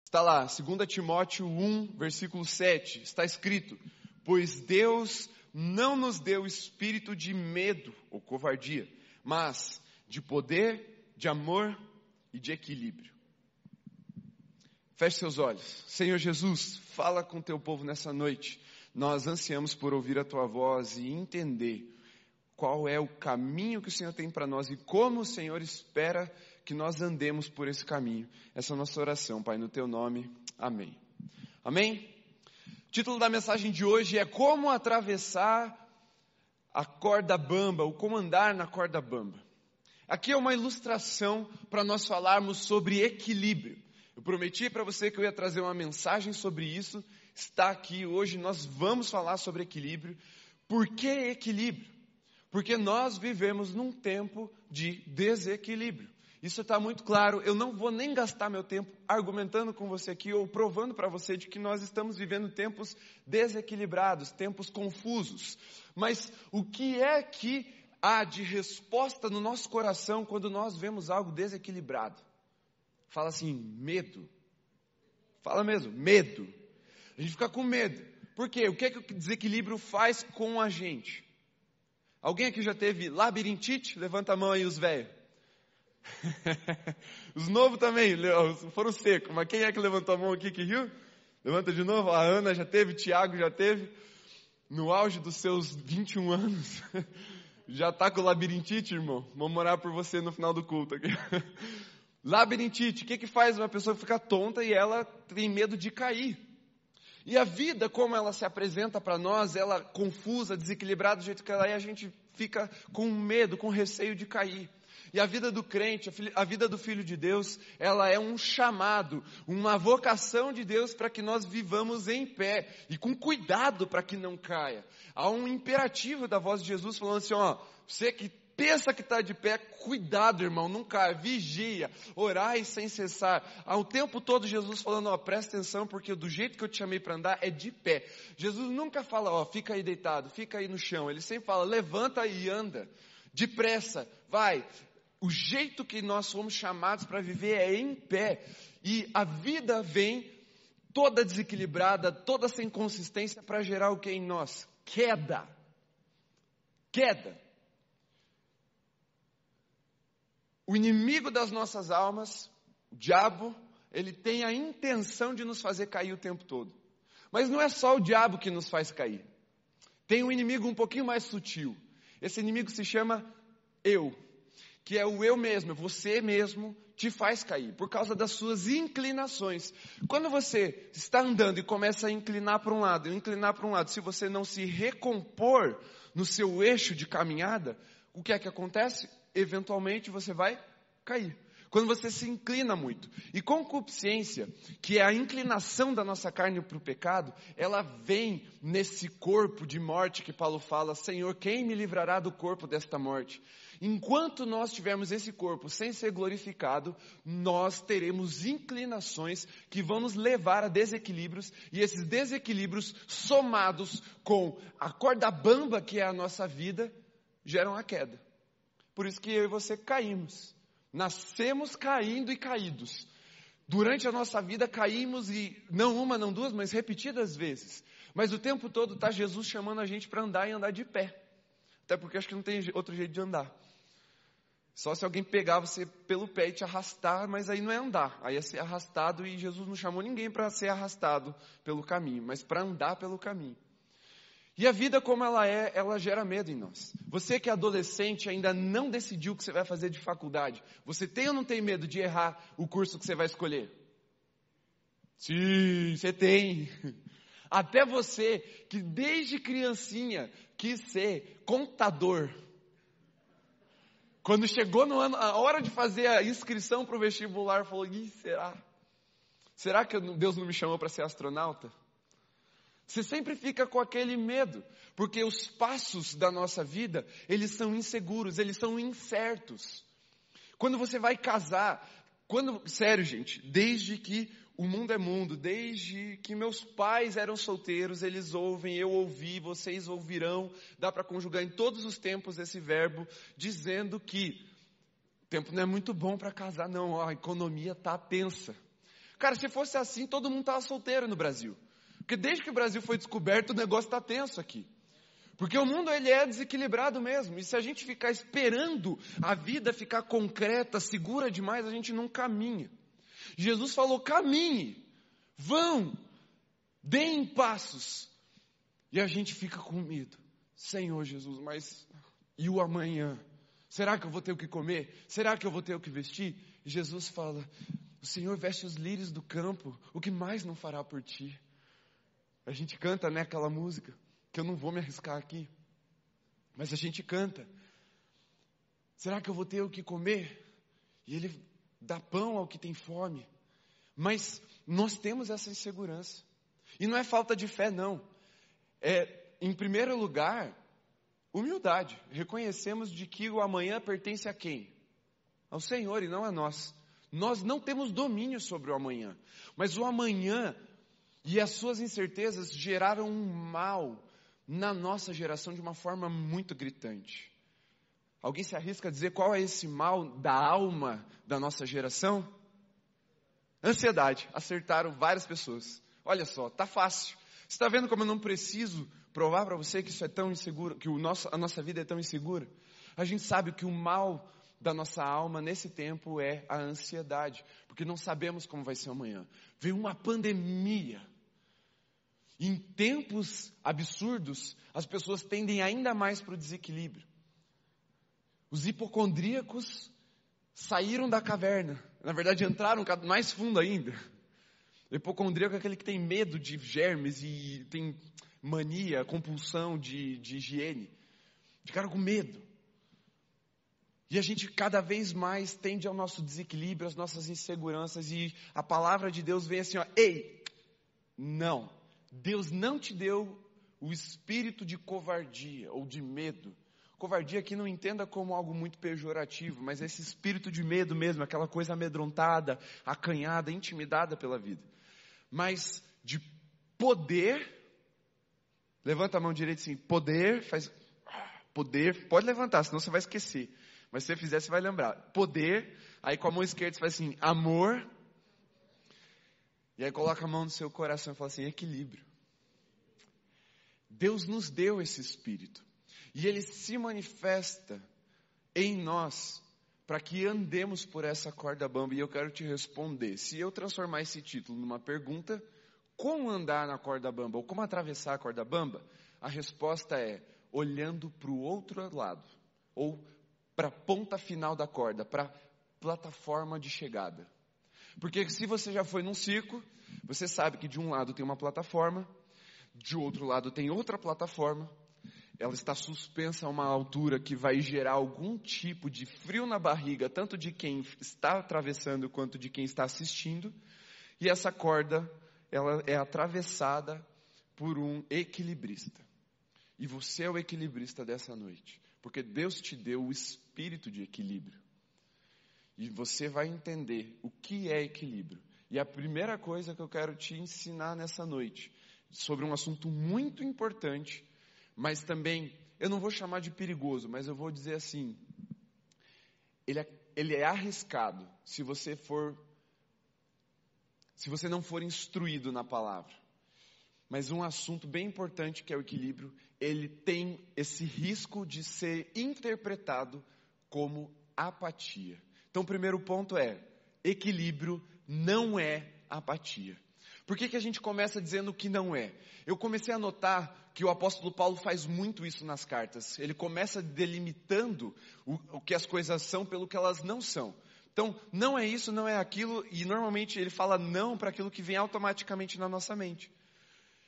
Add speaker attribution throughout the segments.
Speaker 1: Está lá, 2 Timóteo 1, versículo 7, está escrito: pois Deus não nos deu espírito de medo ou covardia, mas de poder, de amor e de equilíbrio. Feche seus olhos. Senhor Jesus, fala com teu povo nessa noite. Nós ansiamos por ouvir a tua voz e entender qual é o caminho que o Senhor tem para nós e como o Senhor espera que nós andemos por esse caminho. Essa é a nossa oração, Pai, no teu nome. Amém. Amém? O título da mensagem de hoje é Como Atravessar a Corda Bamba, ou Como Andar na Corda Bamba. Aqui é uma ilustração para nós falarmos sobre equilíbrio. Eu prometi para você que eu ia trazer uma mensagem sobre isso. Está aqui hoje, nós vamos falar sobre equilíbrio. Por que equilíbrio? Porque nós vivemos num tempo de desequilíbrio. Isso está muito claro. Eu não vou nem gastar meu tempo argumentando com você aqui ou provando para você de que nós estamos vivendo tempos desequilibrados, tempos confusos. Mas o que é que há de resposta no nosso coração quando nós vemos algo desequilibrado? Fala assim, medo. Fala mesmo, medo. A gente fica com medo. Por quê? O que é que o desequilíbrio faz com a gente? Alguém aqui já teve labirintite? Levanta a mão aí os velhos. Os novos também, foram secos. Mas quem é que levantou a mão aqui que riu? Levanta de novo. A Ana já teve, o Tiago já teve. No auge dos seus 21 anos. Já está com labirintite, irmão? Vamos orar por você no final do culto aqui. Labirintite, o que faz uma pessoa ficar tonta e ela tem medo de cair? E a vida, como ela se apresenta para nós, ela confusa, desequilibrada do jeito que ela é, a gente fica com medo, com receio de cair. E a vida do crente, a vida do Filho de Deus, ela é um chamado, uma vocação de Deus para que nós vivamos em pé e com cuidado para que não caia. Há um imperativo da voz de Jesus falando assim, ó, você que pensa que está de pé, cuidado, irmão, não caia, vigia, orai sem cessar. Há o tempo todo Jesus falando, ó, presta atenção, porque do jeito que eu te chamei para andar é de pé. Jesus nunca fala, ó, fica aí deitado, fica aí no chão. Ele sempre fala, levanta e anda, depressa, vai. O jeito que nós fomos chamados para viver é em pé. E a vida vem toda desequilibrada, toda sem consistência para gerar o que em nós? Queda. Queda. O inimigo das nossas almas, o diabo, ele tem a intenção de nos fazer cair o tempo todo. Mas não é só o diabo que nos faz cair. Tem um inimigo um pouquinho mais sutil. Esse inimigo se chama eu. Que é o eu mesmo, você mesmo te faz cair, por causa das suas inclinações. Quando você está andando e começa a inclinar para um lado, se você não se recompor no seu eixo de caminhada, o que é que acontece? Eventualmente você vai cair. Quando você se inclina muito. E concupiscência, que é a inclinação da nossa carne para o pecado, ela vem nesse corpo de morte que Paulo fala, Senhor, quem me livrará do corpo desta morte? Enquanto nós tivermos esse corpo sem ser glorificado, nós teremos inclinações que vão nos levar a desequilíbrios, e esses desequilíbrios somados com a corda bamba que é a nossa vida, geram a queda. Por isso que eu e você caímos. Nascemos caindo e caídos. Durante a nossa vida caímos e não uma, não duas, mas repetidas vezes. Mas o tempo todo está Jesus chamando a gente para andar e andar de pé. Até porque acho que não tem outro jeito de andar. Só se alguém pegar você pelo pé e te arrastar, mas aí não é andar. Aí é ser arrastado e Jesus não chamou ninguém para ser arrastado pelo caminho, mas para andar pelo caminho. E a vida como ela é, ela gera medo em nós. Você que é adolescente ainda não decidiu o que você vai fazer de faculdade. Você tem ou não tem medo de errar o curso que você vai escolher? Sim, você tem. Até você que desde criancinha quis ser contador. Quando chegou no ano, a hora de fazer a inscrição para o vestibular, falou, será? Será que Deus não me chamou para ser astronauta? Você sempre fica com aquele medo, porque os passos da nossa vida, eles são inseguros, eles são incertos. Quando você vai casar, sério gente, desde que o mundo é mundo, desde que meus pais eram solteiros, eles ouvem, eu ouvi, vocês ouvirão, dá para conjugar em todos os tempos esse verbo, dizendo que o tempo não é muito bom para casar não, a economia está tensa. Cara, se fosse assim, todo mundo estava solteiro no Brasil. Porque desde que o Brasil foi descoberto, o negócio está tenso aqui. Porque o mundo, ele é desequilibrado mesmo. E se a gente ficar esperando a vida ficar concreta, segura demais, a gente não caminha. Jesus falou, caminhe, vão, deem passos. E a gente fica com medo. Senhor Jesus, mas e o amanhã? Será que eu vou ter o que comer? Será que eu vou ter o que vestir? E Jesus fala, o Senhor veste os lírios do campo, o que mais não fará por ti? A gente canta, né, aquela música, que eu não vou me arriscar aqui. Mas a gente canta. Será que eu vou ter o que comer? E Ele dá pão ao que tem fome. Mas nós temos essa insegurança. E não é falta de fé, não. É, em primeiro lugar, humildade. Reconhecemos de que o amanhã pertence a quem? Ao Senhor e não a nós. Nós não temos domínio sobre o amanhã. Mas o amanhã e as suas incertezas geraram um mal na nossa geração de uma forma muito gritante. Alguém se arrisca a dizer qual é esse mal da alma da nossa geração? Ansiedade. Acertaram várias pessoas. Olha só, tá fácil. Você está vendo como eu não preciso provar para você que isso é tão inseguro, que a nossa vida é tão insegura? A gente sabe que o mal da nossa alma nesse tempo é a ansiedade, porque não sabemos como vai ser amanhã. Veio uma pandemia. Em tempos absurdos, as pessoas tendem ainda mais para o desequilíbrio. Os hipocondríacos saíram da caverna. Na verdade, entraram mais fundo ainda. O hipocondríaco é aquele que tem medo de germes e tem mania, compulsão de higiene. Ficaram com medo. E a gente cada vez mais tende ao nosso desequilíbrio, às nossas inseguranças. E a palavra de Deus vem assim, ó, ei, não. Deus não te deu o espírito de covardia ou de medo. Covardia aqui não entenda como algo muito pejorativo, mas esse espírito de medo mesmo, aquela coisa amedrontada, acanhada, intimidada pela vida. Mas de poder, levanta a mão direita assim, poder, faz, poder, pode levantar, senão você vai esquecer. Mas se você fizer, você vai lembrar. Poder, aí com a mão esquerda você faz assim, amor. E aí coloca a mão no seu coração e fala assim, equilíbrio. Deus nos deu esse espírito. E Ele se manifesta em nós para que andemos por essa corda bamba. E eu quero te responder. Se eu transformar esse título numa pergunta, como andar na corda bamba? Ou como atravessar a corda bamba? A resposta é olhando para o outro lado. Ou para a ponta final da corda, para a plataforma de chegada. Porque se você já foi num circo, você sabe que de um lado tem uma plataforma, de outro lado tem outra plataforma, ela está suspensa a uma altura que vai gerar algum tipo de frio na barriga, tanto de quem está atravessando quanto de quem está assistindo, e essa corda, ela é atravessada por um equilibrista. E você é o equilibrista dessa noite, porque Deus te deu o espírito de equilíbrio. E você vai entender o que é equilíbrio. E a primeira coisa que eu quero te ensinar nessa noite, sobre um assunto muito importante, mas também, eu não vou chamar de perigoso, mas eu vou dizer assim, ele é arriscado se você não for instruído na palavra. Mas um assunto bem importante que é o equilíbrio, ele tem esse risco de ser interpretado como apatia. Então, o primeiro ponto é, equilíbrio não é apatia. Por que a gente começa dizendo que não é? Eu comecei a notar que o apóstolo Paulo faz muito isso nas cartas. Ele começa delimitando o que as coisas são pelo que elas não são. Então, não é isso, não é aquilo, e normalmente ele fala não para aquilo que vem automaticamente na nossa mente.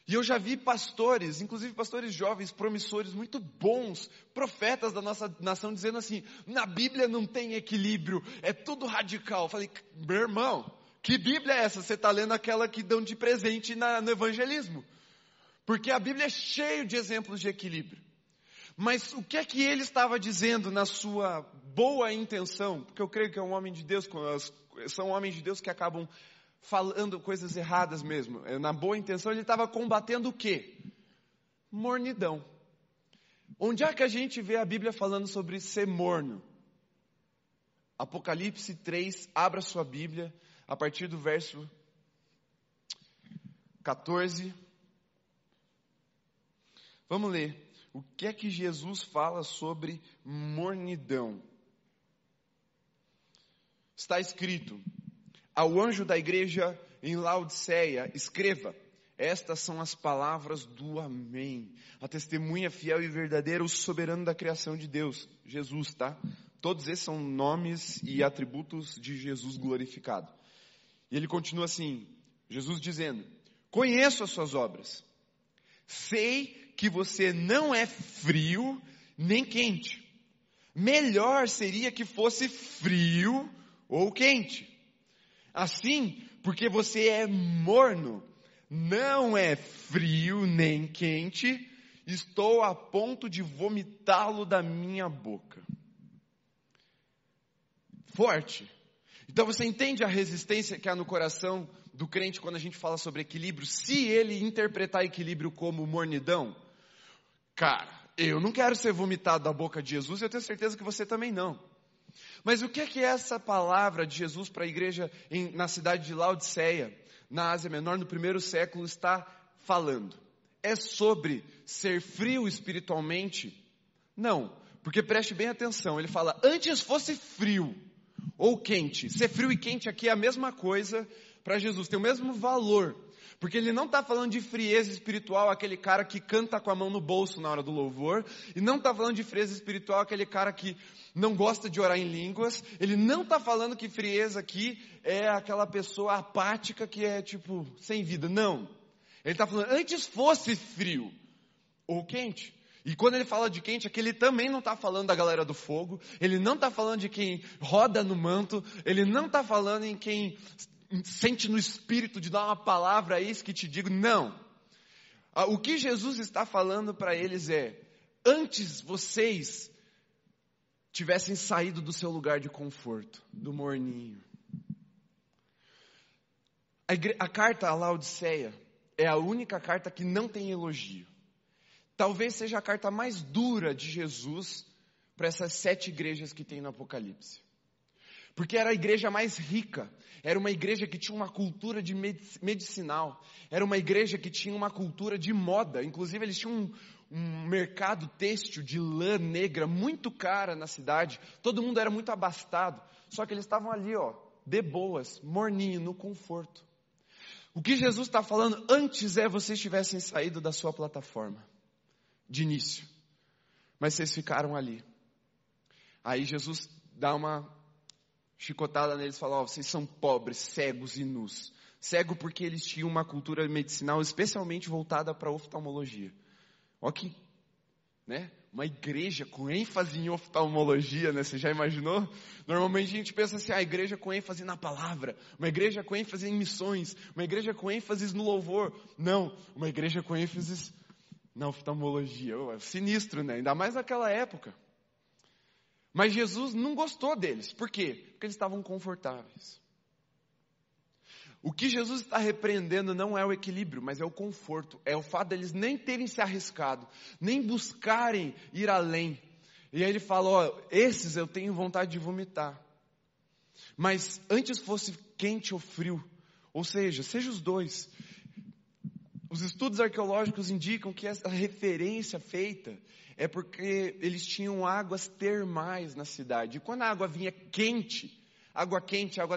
Speaker 1: E eu já vi pastores, inclusive pastores jovens, promissores, muito bons, profetas da nossa nação, dizendo assim, na Bíblia não tem equilíbrio, é tudo radical. Eu falei, meu irmão, que Bíblia é essa? Você está lendo aquela que dão de presente no evangelismo. Porque a Bíblia é cheia de exemplos de equilíbrio. Mas o que é que ele estava dizendo na sua boa intenção? Porque eu creio que é um homem de Deus, são homens de Deus que acabam falando coisas erradas mesmo. Na boa intenção ele estava combatendo o quê? Mornidão. Onde é que a gente vê a Bíblia falando sobre ser morno? Apocalipse 3, abra sua Bíblia, a partir do verso 14. Vamos ler. O que é que Jesus fala sobre mornidão? Está escrito: ao anjo da igreja em Laodiceia, escreva: estas são as palavras do Amém, a testemunha fiel e verdadeira, o soberano da criação de Deus, Jesus, tá? Todos esses são nomes e atributos de Jesus glorificado. E ele continua assim, Jesus dizendo: conheço as suas obras, sei que você não é frio nem quente. Melhor seria que fosse frio ou quente. Assim, porque você é morno, não é frio nem quente, estou a ponto de vomitá-lo da minha boca. Forte. Então você entende a resistência que há no coração do crente quando a gente fala sobre equilíbrio? Se ele interpretar equilíbrio como mornidão, cara, eu não quero ser vomitado da boca de Jesus, eu tenho certeza que você também não. Mas o que é essa palavra de Jesus para a igreja na cidade de Laodiceia, na Ásia Menor, no primeiro século, está falando? É sobre ser frio espiritualmente? Não, porque preste bem atenção, ele fala, antes fosse frio ou quente. Ser frio e quente aqui é a mesma coisa para Jesus, tem o mesmo valor. Porque ele não está falando de frieza espiritual, aquele cara que canta com a mão no bolso na hora do louvor. E não está falando de frieza espiritual, aquele cara que não gosta de orar em línguas. Ele não está falando que frieza aqui é aquela pessoa apática que é tipo, sem vida. Não. Ele está falando, antes fosse frio ou quente. E quando ele fala de quente, aqui ele também não está falando da galera do fogo. Ele não está falando de quem roda no manto. Ele não está falando em quem sente no espírito de dar uma palavra, eis que te digo, não. O que Jesus está falando para eles é, antes vocês tivessem saído do seu lugar de conforto, do morninho. A carta a Laodiceia é a única carta que não tem elogio. Talvez seja a carta mais dura de Jesus para essas 7 igrejas que tem no Apocalipse. Porque era a igreja mais rica, era uma igreja que tinha uma cultura de medicinal, era uma igreja que tinha uma cultura de moda, inclusive eles tinham um mercado têxtil de lã negra muito cara na cidade, todo mundo era muito abastado, só que eles estavam ali, de boas, morninho, no conforto. O que Jesus está falando antes é vocês tivessem saído da sua plataforma, de início, mas vocês ficaram ali. Aí Jesus dá uma chicotada neles e fala, vocês são pobres, cegos e nus. Cego porque eles tinham uma cultura medicinal especialmente voltada para a oftalmologia. Olha que, né? Uma igreja com ênfase em oftalmologia, né? Você já imaginou? Normalmente a gente pensa assim, a igreja com ênfase na palavra, uma igreja com ênfase em missões, uma igreja com ênfase no louvor. Não, uma igreja com ênfase na oftalmologia. Sinistro, né? Ainda mais naquela época. Mas Jesus não gostou deles. Por quê? Porque eles estavam confortáveis. O que Jesus está repreendendo não é o equilíbrio, mas é o conforto. É o fato deles nem terem se arriscado, nem buscarem ir além. E aí ele fala, esses eu tenho vontade de vomitar. Mas antes fosse quente ou frio, ou seja os dois. Os estudos arqueológicos indicam que essa referência feita é porque eles tinham águas termais na cidade. E quando a água vinha quente, água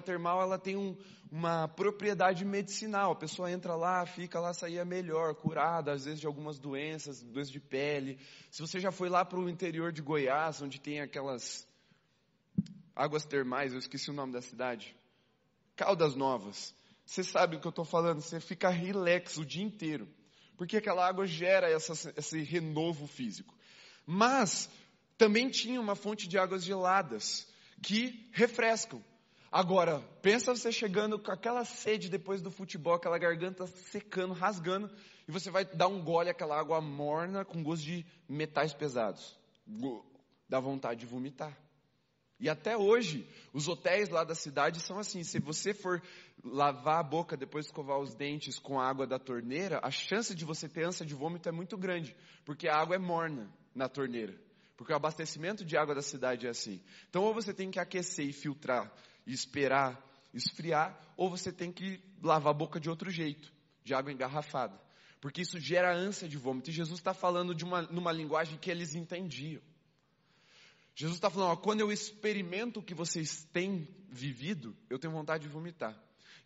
Speaker 1: termal, ela tem uma propriedade medicinal. A pessoa entra lá, fica lá, saía melhor, curada, às vezes de algumas doenças de pele. Se você já foi lá para o interior de Goiás, onde tem aquelas águas termais, eu esqueci o nome da cidade, Caldas Novas. Você sabe o que eu estou falando, você fica relax o dia inteiro. Porque aquela água gera esse renovo físico. Mas também tinha uma fonte de águas geladas que refrescam. Agora, pensa você chegando com aquela sede depois do futebol, aquela garganta secando, rasgando, e você vai dar um gole àquela água morna com gosto de metais pesados. Dá vontade de vomitar. E até hoje, os hotéis lá da cidade são assim, se você for lavar a boca depois de escovar os dentes com a água da torneira, a chance de você ter ânsia de vômito é muito grande, porque a água é morna na torneira. Porque o abastecimento de água da cidade é assim. Então, ou você tem que aquecer e filtrar e esperar esfriar, ou você tem que lavar a boca de outro jeito. de água engarrafada. Porque isso gera ânsia de vômito. E Jesus está falando numa linguagem que eles entendiam. Jesus está falando, quando eu experimento o que vocês têm vivido, eu tenho vontade de vomitar.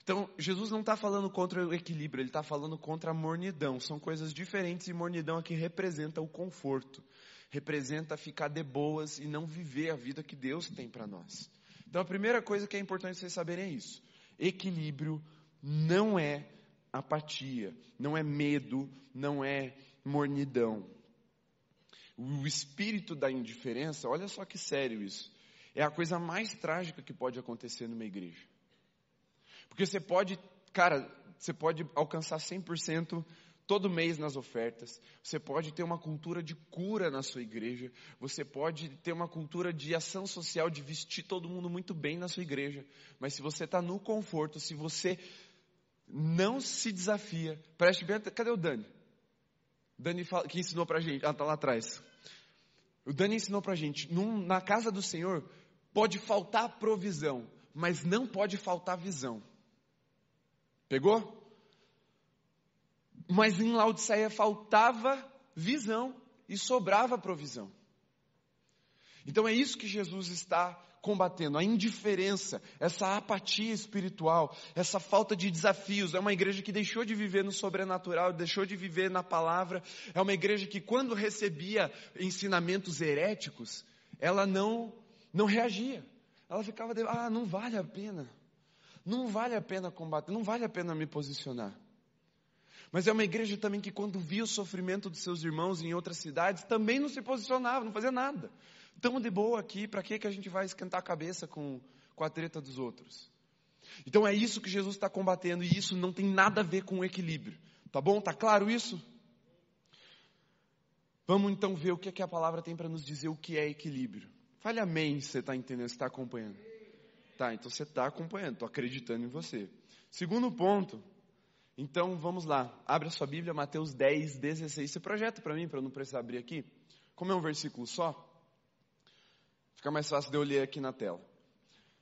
Speaker 1: Então, Jesus não está falando contra o equilíbrio, ele está falando contra a mornidão. São coisas diferentes, e mornidão aqui representa o conforto. Representa ficar de boas e não viver a vida que Deus tem para nós. Então, a primeira coisa que é importante vocês saberem é isso. Equilíbrio não é apatia, não é medo, não é mornidão. O espírito da indiferença, olha só que sério isso, é a coisa mais trágica que pode acontecer numa igreja. Porque você pode alcançar 100% todo mês nas ofertas, você pode ter uma cultura de cura na sua igreja, você pode ter uma cultura de ação social, de vestir todo mundo muito bem na sua igreja, mas se você está no conforto, se você não se desafia, preste bem atenção, cadê o Dani? Dani que ensinou pra gente, está lá atrás. O Dani ensinou pra gente, na casa do Senhor pode faltar provisão, mas não pode faltar visão. Pegou? Mas em Laodiceia faltava visão e sobrava provisão. Então é isso que Jesus está combatendo, a indiferença, essa apatia espiritual, essa falta de desafios. É uma igreja que deixou de viver no sobrenatural, deixou de viver na palavra. É uma igreja que quando recebia ensinamentos heréticos, ela não reagia. Ela ficava, não vale a pena. Não vale a pena combater, não vale a pena me posicionar. Mas é uma igreja também que quando via o sofrimento dos seus irmãos em outras cidades, também não se posicionava, não fazia nada. Estamos de boa aqui, para que a gente vai esquentar a cabeça com a treta dos outros? Então é isso que Jesus está combatendo, e isso não tem nada a ver com o equilíbrio. Tá bom? Tá claro isso? Vamos então ver o que a palavra tem para nos dizer o que é equilíbrio. Fale amém se você está entendendo, se está acompanhando. Tá, então você está acompanhando, estou acreditando em você. Segundo ponto, então vamos lá, abre a sua Bíblia, Mateus 10, 16. Você projeta para mim, para eu não precisar abrir aqui? Como é um versículo só, fica mais fácil de eu ler aqui na tela.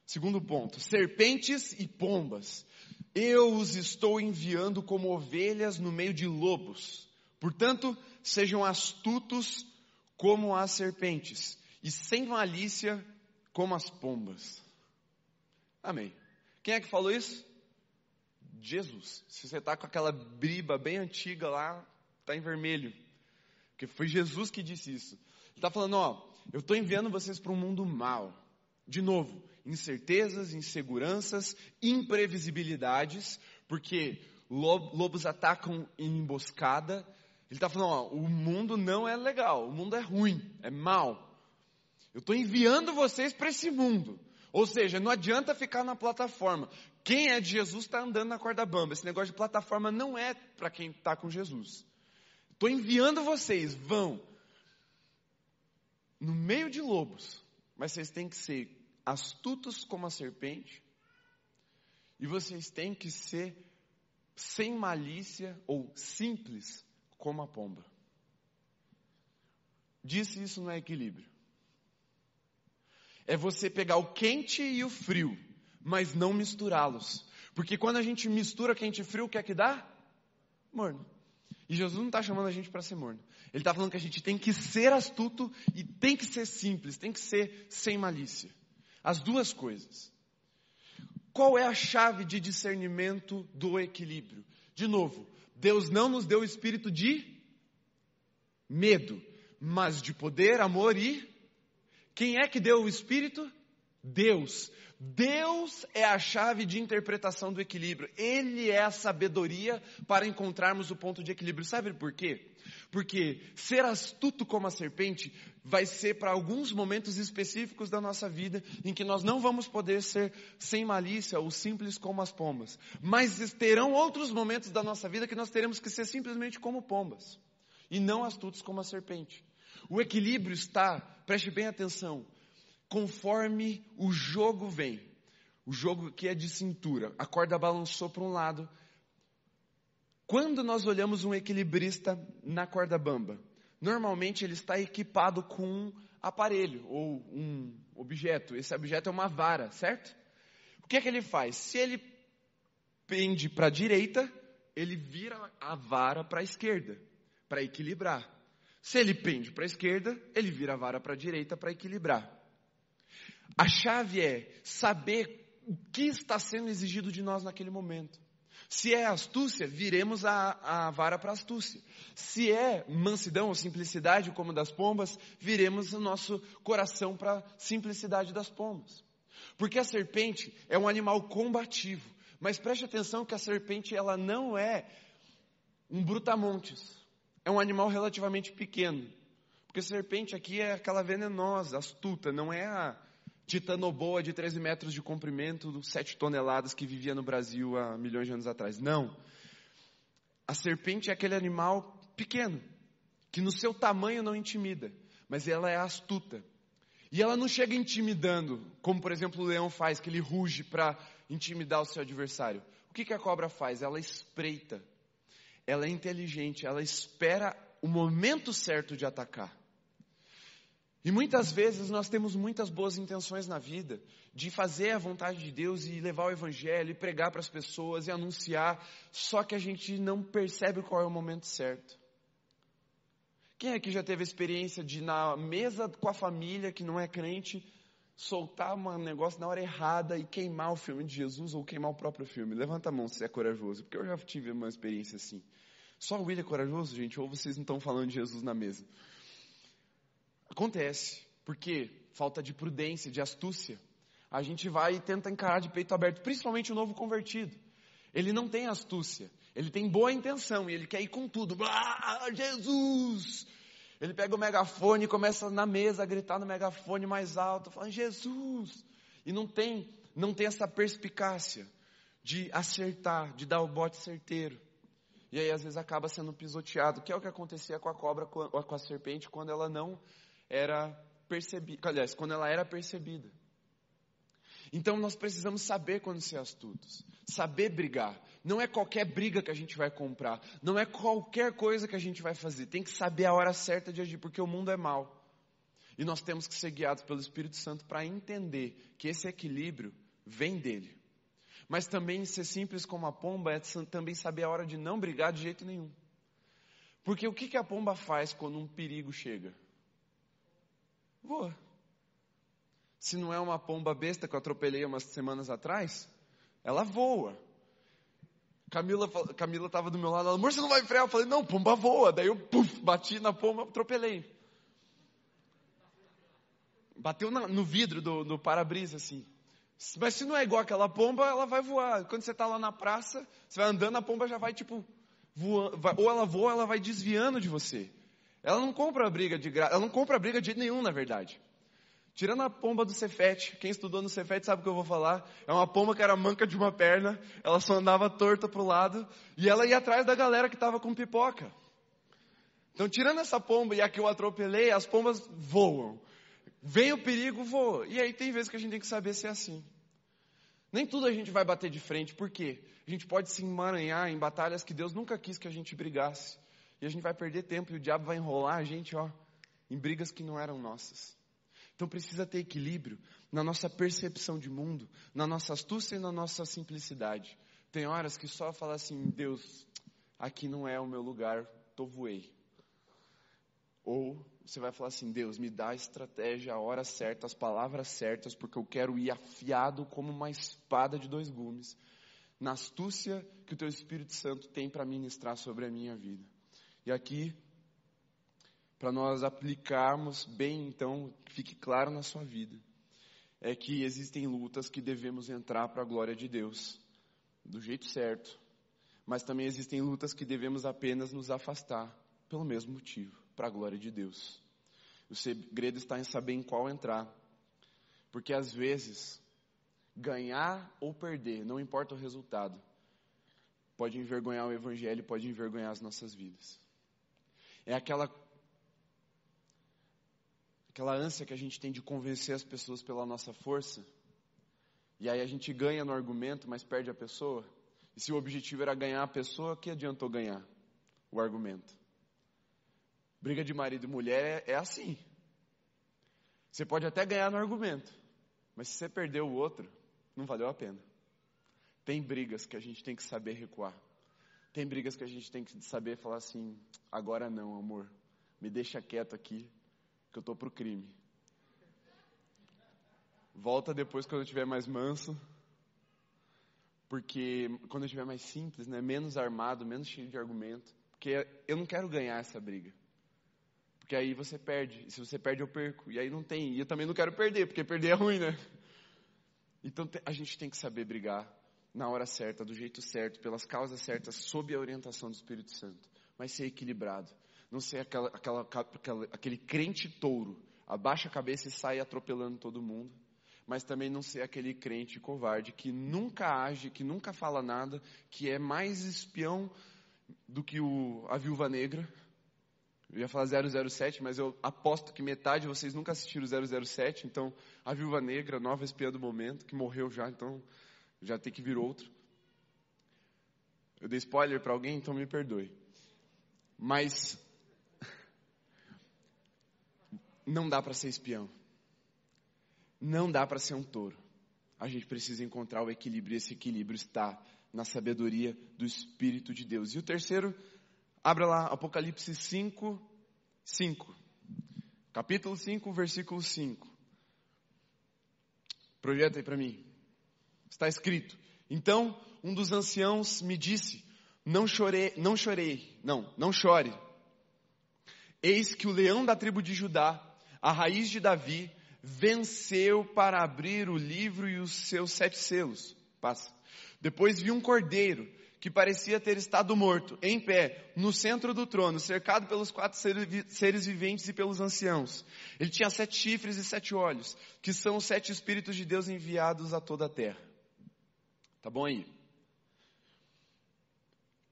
Speaker 1: Segundo ponto, serpentes e pombas, eu os estou enviando como ovelhas no meio de lobos. Portanto, sejam astutos como as serpentes e sem malícia como as pombas. Amém. Quem é que falou isso? Jesus. Se você está com aquela briba bem antiga lá, está em vermelho. Porque foi Jesus que disse isso. Ele está falando, eu estou enviando vocês para um mundo mau. De novo, incertezas, inseguranças, imprevisibilidades, porque lobos atacam em emboscada. Ele está falando, o mundo não é legal, o mundo é ruim, é mau. Eu estou enviando vocês para esse mundo. Ou seja, não adianta ficar na plataforma. Quem é de Jesus está andando na corda bamba. Esse negócio de plataforma não é para quem está com Jesus. Estou enviando vocês, vão no meio de lobos, mas vocês têm que ser astutos como a serpente, e vocês têm que ser sem malícia ou simples como a pomba. Disse isso no equilíbrio. É você pegar o quente e o frio, mas não misturá-los. Porque quando a gente mistura quente e frio, o que é que dá? Morno. E Jesus não está chamando a gente para ser morno. Ele está falando que a gente tem que ser astuto e tem que ser simples, tem que ser sem malícia. As duas coisas. Qual é a chave de discernimento do equilíbrio? De novo, Deus não nos deu o espírito de medo, mas de poder, amor e... Quem é que deu o espírito? Deus. Deus é a chave de interpretação do equilíbrio. Ele é a sabedoria para encontrarmos o ponto de equilíbrio. Sabe por quê? Porque ser astuto como a serpente vai ser para alguns momentos específicos da nossa vida em que nós não vamos poder ser sem malícia ou simples como as pombas. Mas terão outros momentos da nossa vida que nós teremos que ser simplesmente como pombas e não astutos como a serpente. O equilíbrio está, preste bem atenção, conforme o jogo vem. O jogo que é de cintura. A corda balançou para um lado. Quando nós olhamos um equilibrista na corda bamba, normalmente ele está equipado com um aparelho ou um objeto. Esse objeto é uma vara, certo? O que é que ele faz? Se ele pende para a direita, ele vira a vara para a esquerda, para equilibrar. Se ele pende para a esquerda, ele vira a vara para a direita para equilibrar. A chave é saber o que está sendo exigido de nós naquele momento. Se é astúcia, viremos a vara para astúcia. Se é mansidão ou simplicidade, como das pombas, viremos o nosso coração para a simplicidade das pombas. Porque a serpente é um animal combativo. Mas preste atenção que a serpente ela não é um brutamontes. É um animal relativamente pequeno. Porque a serpente aqui é aquela venenosa, astuta, não é a titanoboa de 13 metros de comprimento, 7 toneladas que vivia no Brasil há milhões de anos atrás. Não. A serpente é aquele animal pequeno, que no seu tamanho não intimida, mas ela é astuta. E ela não chega intimidando, como por exemplo o leão faz, que ele ruge para intimidar o seu adversário. O que a cobra faz? Ela espreita. Ela é inteligente, ela espera o momento certo de atacar. E muitas vezes nós temos muitas boas intenções na vida, de fazer a vontade de Deus e levar o evangelho, e pregar para as pessoas e anunciar, só que a gente não percebe qual é o momento certo. Quem aqui já teve a experiência de na mesa com a família, que não é crente, soltar um negócio na hora errada e queimar o filme de Jesus ou queimar o próprio filme? Levanta a mão se é corajoso, porque eu já tive uma experiência assim. Só o William é corajoso, gente, ou vocês não estão falando de Jesus na mesa? Acontece, porque falta de prudência, de astúcia. A gente vai e tenta encarar de peito aberto, principalmente o novo convertido. Ele não tem astúcia, ele tem boa intenção e ele quer ir com tudo. Ah, Jesus! Ele pega o megafone e começa na mesa a gritar no megafone mais alto, falando Jesus! E não tem essa perspicácia de acertar, de dar o bote certeiro. E aí às vezes acaba sendo pisoteado, que é o que acontecia com a cobra, com a serpente, quando ela não era percebida, aliás, quando ela era percebida. Então nós precisamos saber quando ser astutos, saber brigar. Não é qualquer briga que a gente vai comprar, não é qualquer coisa que a gente vai fazer, tem que saber a hora certa de agir, porque o mundo é mau. E nós temos que ser guiados pelo Espírito Santo para entender que esse equilíbrio vem dele. Mas também ser simples como a pomba é também saber a hora de não brigar de jeito nenhum. Porque o que a pomba faz quando um perigo chega? Voa. Se não é uma pomba besta que eu atropelei umas semanas atrás, ela voa. Camila estava do meu lado, ela, amor, você não vai frear? Eu falei, não, pomba voa. Daí eu bati na pomba, atropelei. Bateu no vidro do para-brisa, assim. Mas se não é igual aquela pomba, ela vai voar. Quando você está lá na praça, você vai andando, a pomba já vai tipo voando. Ou ela voa, ou ela vai desviando de você. Ela não compra briga de graça, ela não compra briga de jeito nenhum, na verdade. Tirando a pomba do Cefete, quem estudou no Cefete sabe o que eu vou falar. É uma pomba que era manca de uma perna, ela só andava torta pro lado, e ela ia atrás da galera que estava com pipoca. Então, tirando essa pomba e a que eu atropelei, as pombas voam. Vem o perigo, voa. E aí tem vezes que a gente tem que saber ser assim. Nem tudo a gente vai bater de frente, por quê? A gente pode se emaranhar em batalhas que Deus nunca quis que a gente brigasse. E a gente vai perder tempo e o diabo vai enrolar a gente, em brigas que não eram nossas. Então precisa ter equilíbrio na nossa percepção de mundo, na nossa astúcia e na nossa simplicidade. Tem horas que só falar assim, Deus, aqui não é o meu lugar, voei. Ou você vai falar assim, Deus, me dá a estratégia, a hora certa, as palavras certas, porque eu quero ir afiado como uma espada de 2 gumes, na astúcia que o Teu Espírito Santo tem para ministrar sobre a minha vida. E aqui, para nós aplicarmos bem, então, fique claro na sua vida, é que existem lutas que devemos entrar para a glória de Deus, do jeito certo, mas também existem lutas que devemos apenas nos afastar, pelo mesmo motivo, para a glória de Deus. O segredo está em saber em qual entrar, porque às vezes, ganhar ou perder, não importa o resultado, pode envergonhar o Evangelho, pode envergonhar as nossas vidas. É aquela ânsia que a gente tem de convencer as pessoas pela nossa força, e aí a gente ganha no argumento, mas perde a pessoa. E se o objetivo era ganhar a pessoa, o que adiantou ganhar o argumento? Briga de marido e mulher é assim. Você pode até ganhar no argumento, mas se você perdeu o outro, não valeu a pena. Tem brigas que a gente tem que saber recuar. Tem brigas que a gente tem que saber falar assim, agora não, amor. Me deixa quieto aqui, que eu tô pro crime. Volta depois quando eu estiver mais manso. Porque quando eu estiver mais simples, né, menos armado, menos cheio de argumento. Porque eu não quero ganhar essa briga. Porque aí você perde. E se você perde, eu perco. E aí não tem. E eu também não quero perder, porque perder é ruim, né? Então a gente tem que saber brigar na hora certa, do jeito certo, pelas causas certas, sob a orientação do Espírito Santo. Mas ser equilibrado. Não ser aquele crente touro. Abaixa a cabeça e sai atropelando todo mundo. Mas também não ser aquele crente covarde que nunca age, que nunca fala nada, que é mais espião do que a Viúva Negra. Eu ia falar 007, mas eu aposto que metade de vocês nunca assistiram 007, então a Viúva Negra, nova espiã do momento, que morreu já, então já tem que vir outro. Eu dei spoiler para alguém, então me perdoe. Mas não dá para ser espião. Não dá para ser um touro. A gente precisa encontrar o equilíbrio. E esse equilíbrio está na sabedoria do Espírito de Deus. E o terceiro, abra lá, Apocalipse 5. Capítulo 5, versículo 5. Projeta aí para mim. Está escrito. Então, um dos anciãos me disse, não chore. Eis que o leão da tribo de Judá, a raiz de Davi, venceu para abrir o livro e os seus 7 selos. Passa. Depois vi um cordeiro que parecia ter estado morto, em pé, no centro do trono, cercado pelos 4 seres viventes e pelos anciãos. Ele tinha 7 chifres e 7 olhos, que são os 7 Espíritos de Deus enviados a toda a terra. Tá bom aí?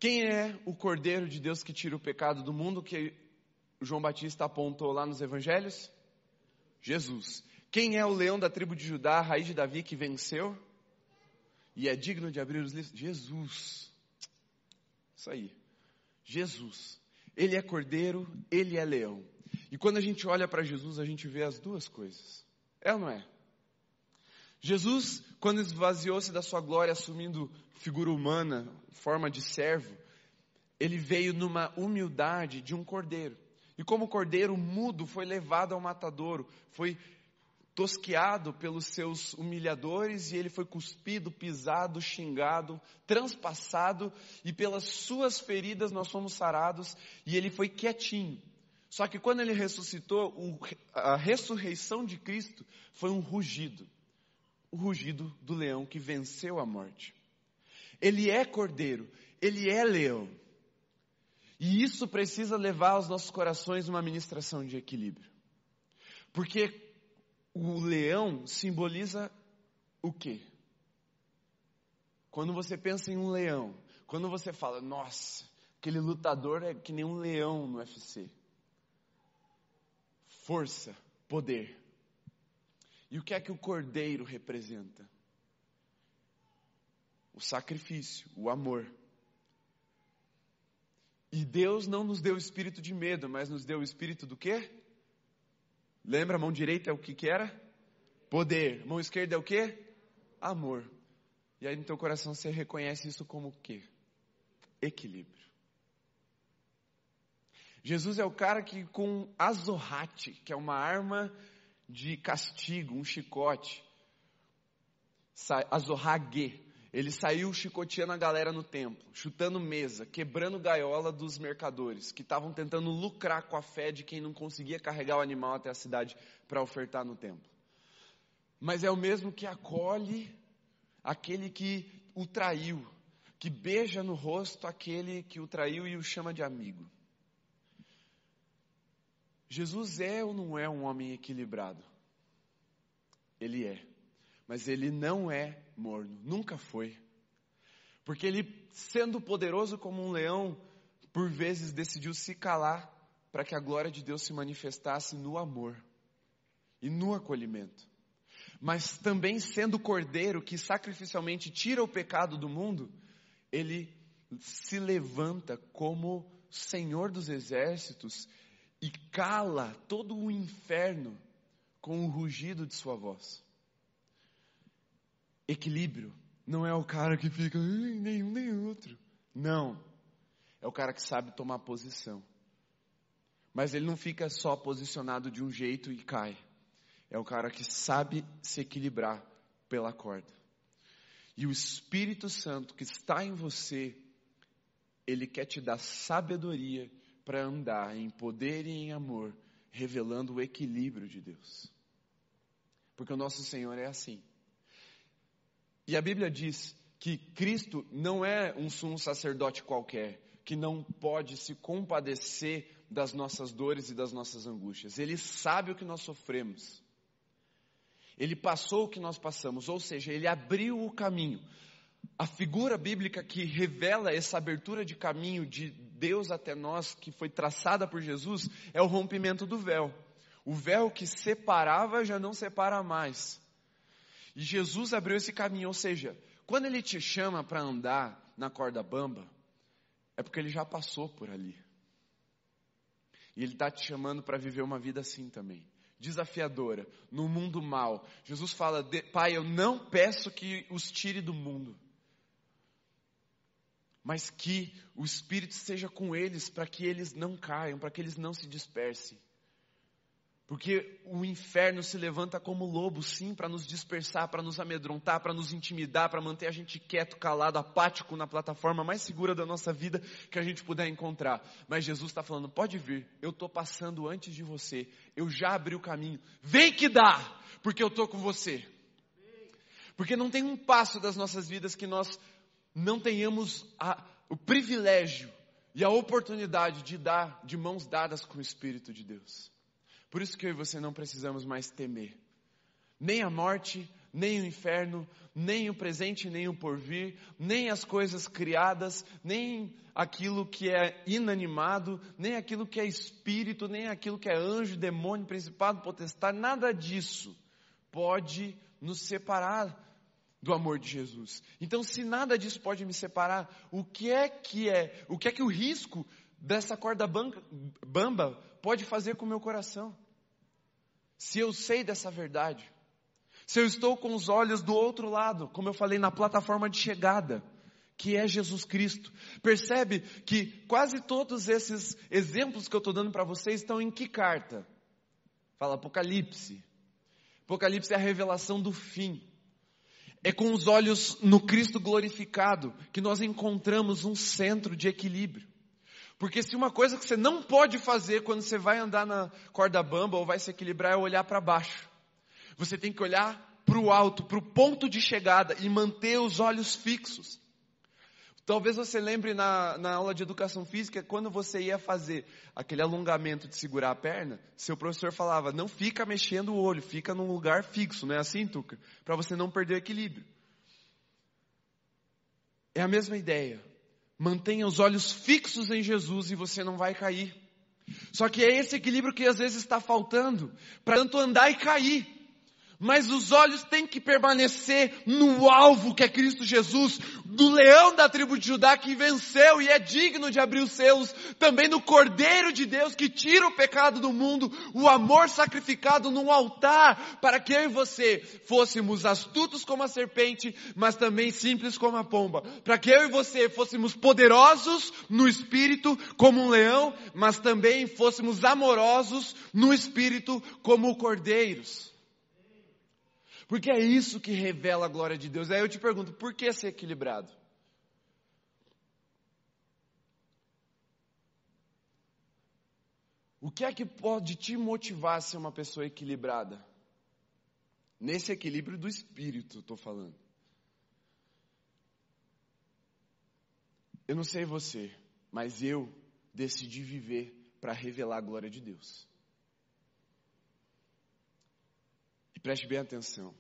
Speaker 1: Quem é o cordeiro de Deus que tira o pecado do mundo, que João Batista apontou lá nos evangelhos? Jesus. Quem é o leão da tribo de Judá, a raiz de Davi, que venceu? E é digno de abrir os livros? Jesus. Isso aí. Jesus. Ele é cordeiro, ele é leão. E quando a gente olha para Jesus, a gente vê as duas coisas. É ou não é? Jesus, quando esvaziou-se da sua glória, assumindo figura humana, forma de servo, ele veio numa humildade de um cordeiro. E como cordeiro mudo foi levado ao matadouro, foi tosqueado pelos seus humilhadores e ele foi cuspido, pisado, xingado, transpassado e pelas suas feridas nós fomos sarados e ele foi quietinho. Só que quando ele ressuscitou, a ressurreição de Cristo foi um rugido. O rugido do leão que venceu a morte. Ele é cordeiro, ele é leão. E isso precisa levar aos nossos corações uma ministração de equilíbrio. Porque o leão simboliza o quê? Quando você pensa em um leão, quando você fala, nossa, aquele lutador é que nem um leão no UFC. Força, poder. E o que é que o cordeiro representa? O sacrifício, o amor. E Deus não nos deu o espírito de medo, mas nos deu o espírito do quê? Lembra, a mão direita é o que era? Poder. Mão esquerda é o quê? Amor. E aí no teu coração você reconhece isso como o quê? Equilíbrio. Jesus é o cara que com azorrate, que é uma arma de castigo, um chicote, azorrague. Ele saiu chicoteando a galera no templo, chutando mesa, quebrando gaiola dos mercadores, que estavam tentando lucrar com a fé de quem não conseguia carregar o animal até a cidade para ofertar no templo. Mas é o mesmo que acolhe aquele que o traiu, que beija no rosto aquele que o traiu e o chama de amigo. Jesus é ou não é um homem equilibrado? Ele é. Mas ele não é morno, nunca foi. Porque ele, sendo poderoso como um leão, por vezes decidiu se calar para que a glória de Deus se manifestasse no amor e no acolhimento. Mas também sendo cordeiro que sacrificialmente tira o pecado do mundo, ele se levanta como Senhor dos exércitos e cala todo o inferno com o rugido de sua voz. Equilíbrio não é o cara que fica, nenhum nem outro. Não. é o cara que sabe tomar posição. Mas ele não fica só posicionado de um jeito e cai. É o cara que sabe se equilibrar pela corda. E o Espírito Santo que está em você, ele quer te dar sabedoria para andar em poder e em amor, revelando o equilíbrio de Deus. Porque o nosso Senhor é assim. E a Bíblia diz que Cristo não é um sumo sacerdote qualquer, que não pode se compadecer das nossas dores e das nossas angústias. Ele sabe o que nós sofremos. Ele passou o que nós passamos, ou seja, ele abriu o caminho. A figura bíblica que revela essa abertura de caminho de Deus até nós, que foi traçada por Jesus, é o rompimento do véu. O véu que separava já não separa mais. E Jesus abriu esse caminho, ou seja, quando ele te chama para andar na corda bamba, é porque ele já passou por ali. E ele está te chamando para viver uma vida assim também. Desafiadora, no mundo mal. Jesus fala, Pai, eu não peço que os tire do mundo, mas que o Espírito esteja com eles, para que eles não caiam, para que eles não se dispersem. Porque o inferno se levanta como lobo, sim, para nos dispersar, para nos amedrontar, para nos intimidar, para manter a gente quieto, calado, apático na plataforma mais segura da nossa vida que a gente puder encontrar. Mas Jesus está falando, pode vir, eu estou passando antes de você, eu já abri o caminho, vem que dá, porque eu estou com você. Porque não tem um passo das nossas vidas que nós não tenhamos o privilégio e a oportunidade de dar de mãos dadas com o Espírito de Deus. Por isso que eu e você não precisamos mais temer. Nem a morte, nem o inferno, nem o presente, nem o porvir, nem as coisas criadas, nem aquilo que é inanimado, nem aquilo que é espírito, nem aquilo que é anjo, demônio, principado, potestade, nada disso pode nos separar do amor de Jesus. Então, se nada disso pode me separar, o que é que o risco dessa corda bamba pode fazer com o meu coração? Se eu sei dessa verdade, se eu estou com os olhos do outro lado, como eu falei, na plataforma de chegada, que é Jesus Cristo. Percebe que quase todos esses exemplos que eu estou dando para vocês estão em que carta? Fala Apocalipse. Apocalipse é a revelação do fim. É com os olhos no Cristo glorificado que nós encontramos um centro de equilíbrio. Porque se uma coisa que você não pode fazer quando você vai andar na corda bamba ou vai se equilibrar é olhar para baixo. Você tem que olhar para o alto, para o ponto de chegada e manter os olhos fixos. Talvez você lembre na aula de educação física, quando você ia fazer aquele alongamento de segurar a perna, seu professor falava, não fica mexendo o olho, fica num lugar fixo, não é assim, Tuca? Para você não perder o equilíbrio. É a mesma ideia. Mantenha os olhos fixos em Jesus e você não vai cair. Só que é esse equilíbrio que às vezes está faltando, para tanto andar e cair. Mas os olhos têm que permanecer no alvo que é Cristo Jesus, do leão da tribo de Judá que venceu e é digno de abrir os selos, também no Cordeiro de Deus que tira o pecado do mundo, o amor sacrificado num altar, para que eu e você fôssemos astutos como a serpente, mas também simples como a pomba, para que eu e você fôssemos poderosos no espírito como um leão, mas também fôssemos amorosos no espírito como cordeiros. Porque é isso que revela a glória de Deus. Aí eu te pergunto, por que ser equilibrado? O que é que pode te motivar a ser uma pessoa equilibrada? Nesse equilíbrio do espírito, estou falando. Eu não sei você, mas eu decidi viver para revelar a glória de Deus. E preste bem atenção.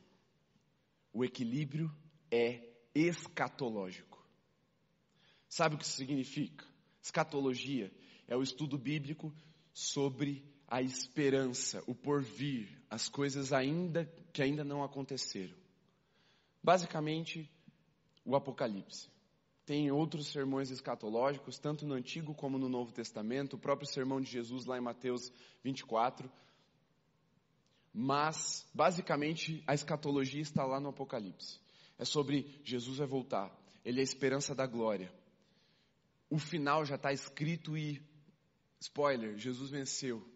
Speaker 1: O equilíbrio é escatológico. Sabe o que isso significa? Escatologia é o estudo bíblico sobre a esperança, o porvir, as coisas que ainda não aconteceram. Basicamente, o Apocalipse. Tem outros sermões escatológicos, tanto no Antigo como no Novo Testamento, o próprio sermão de Jesus lá em Mateus 24. Mas, basicamente, a escatologia está lá no Apocalipse. É sobre Jesus vai voltar. Ele é a esperança da glória. o final já está escrito e, spoiler, Jesus venceu.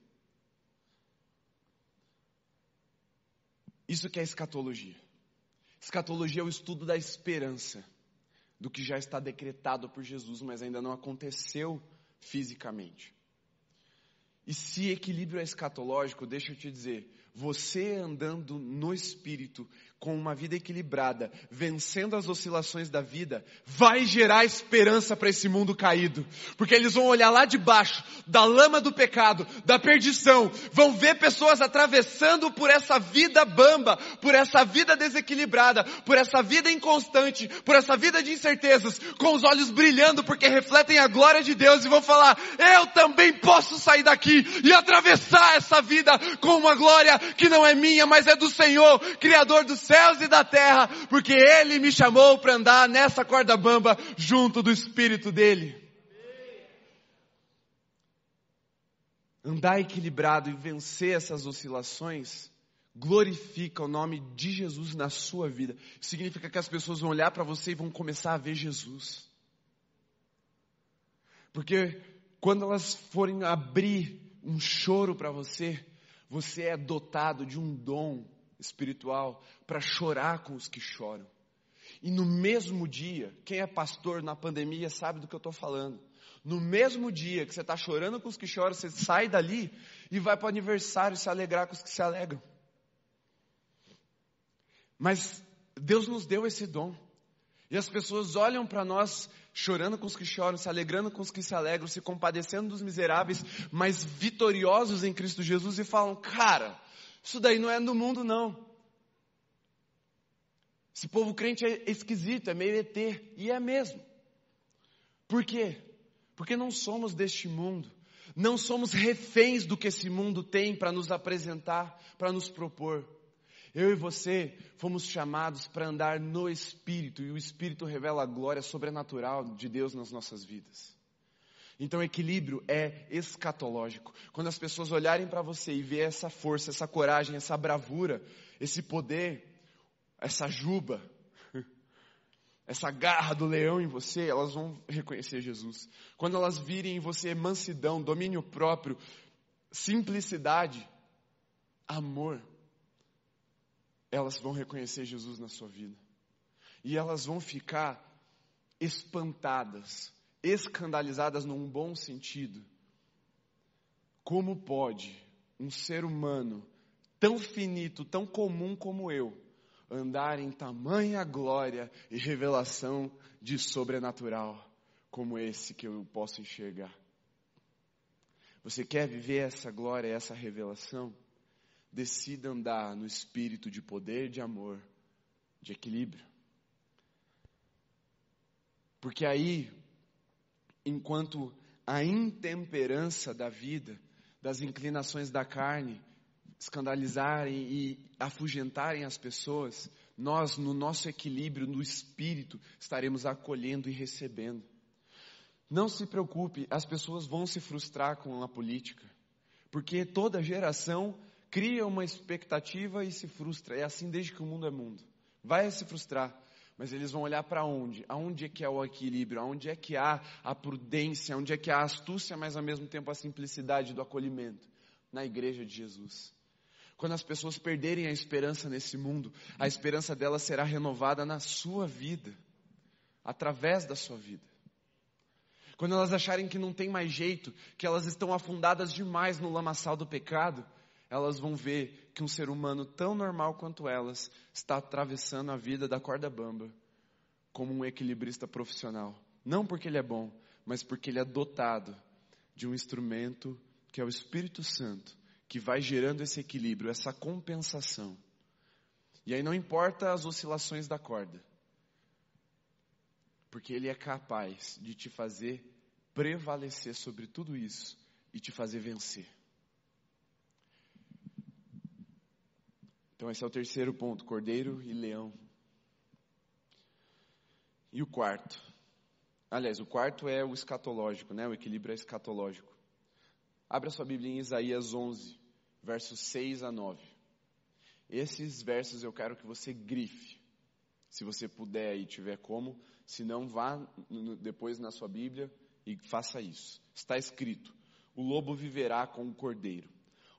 Speaker 1: Isso que é escatologia. Escatologia é o estudo da esperança, do que já está decretado por Jesus, mas ainda não aconteceu fisicamente. E se equilíbrio é escatológico, deixa eu te dizer, você andando no Espírito, com uma vida equilibrada, vencendo as oscilações da vida, vai gerar esperança para esse mundo caído. Porque eles vão olhar lá de baixo, da lama do pecado, da perdição, vão ver pessoas atravessando por essa vida bamba, por essa vida desequilibrada, por essa vida inconstante, por essa vida de incertezas, com os olhos brilhando porque refletem a glória de Deus e vão falar, eu também posso sair daqui e atravessar essa vida com uma glória que não é minha, mas é do Senhor, Criador dos céus e da terra, porque Ele me chamou para andar nessa corda bamba junto do Espírito dEle. Andar equilibrado e vencer essas oscilações glorifica o nome de Jesus na sua vida. Significa que as pessoas vão olhar para você e vão começar a ver Jesus. Porque quando elas forem abrir um choro para você, você é dotado de um dom espiritual para chorar com os que choram. E no mesmo dia, quem é pastor na pandemia sabe do que eu estou falando. No mesmo dia que você está chorando com os que choram, você sai dali e vai para o aniversário se alegrar com os que se alegram. Mas Deus nos deu esse dom. E as pessoas olham para nós chorando com os que choram, se alegrando com os que se alegram, se compadecendo dos miseráveis, mas vitoriosos em Cristo Jesus e falam, cara, isso daí não é do mundo não. Esse povo crente é esquisito, é meio ET, e é mesmo. Por quê? Porque não somos deste mundo, não somos reféns do que esse mundo tem para nos apresentar, para nos propor. Eu e você fomos chamados para andar no Espírito, e o Espírito revela a glória sobrenatural de Deus nas nossas vidas. Então equilíbrio é escatológico. Quando as pessoas olharem para você e ver essa força, essa coragem, essa bravura, esse poder, essa juba, essa garra do leão em você, elas vão reconhecer Jesus. Quando elas virem em você mansidão, domínio próprio, simplicidade, amor, elas vão reconhecer Jesus na sua vida. E elas vão ficar espantadas, escandalizadas num bom sentido. Como pode um ser humano tão finito, tão comum como eu, andar em tamanha glória e revelação de sobrenatural como esse que eu posso enxergar? Você quer viver essa glória, essa revelação? Decida andar no espírito de poder, de amor, de equilíbrio. Porque aí, enquanto a intemperança da vida, das inclinações da carne, escandalizarem e afugentarem as pessoas, nós, no nosso equilíbrio, no espírito, estaremos acolhendo e recebendo. Não se preocupe, as pessoas vão se frustrar com a política, porque toda geração cria uma expectativa e se frustra. É assim desde que o mundo é mundo. Vai se frustrar, mas eles vão olhar para onde? Aonde é que é o equilíbrio? Aonde é que há a prudência? Onde é que há a astúcia, mas ao mesmo tempo a simplicidade do acolhimento? Na igreja de Jesus. Quando as pessoas perderem a esperança nesse mundo, a esperança delas será renovada na sua vida, através da sua vida. Quando elas acharem que não tem mais jeito, que elas estão afundadas demais no lamaçal do pecado, elas vão ver que um ser humano tão normal quanto elas está atravessando a vida da corda bamba como um equilibrista profissional. Não porque ele é bom, mas porque ele é dotado de um instrumento que é o Espírito Santo, que vai gerando esse equilíbrio, essa compensação. E aí não importa as oscilações da corda, porque ele é capaz de te fazer prevalecer sobre tudo isso e te fazer vencer. Então esse é o terceiro ponto, cordeiro e leão. E o quarto? Aliás, o quarto é o escatológico, né? O equilíbrio é escatológico. Abra sua Bíblia em Isaías 11, versos 6 a 9. Esses versos eu quero que você grife, se você puder e tiver como. Se não, vá depois na sua Bíblia e faça isso. Está escrito: o lobo viverá com o cordeiro,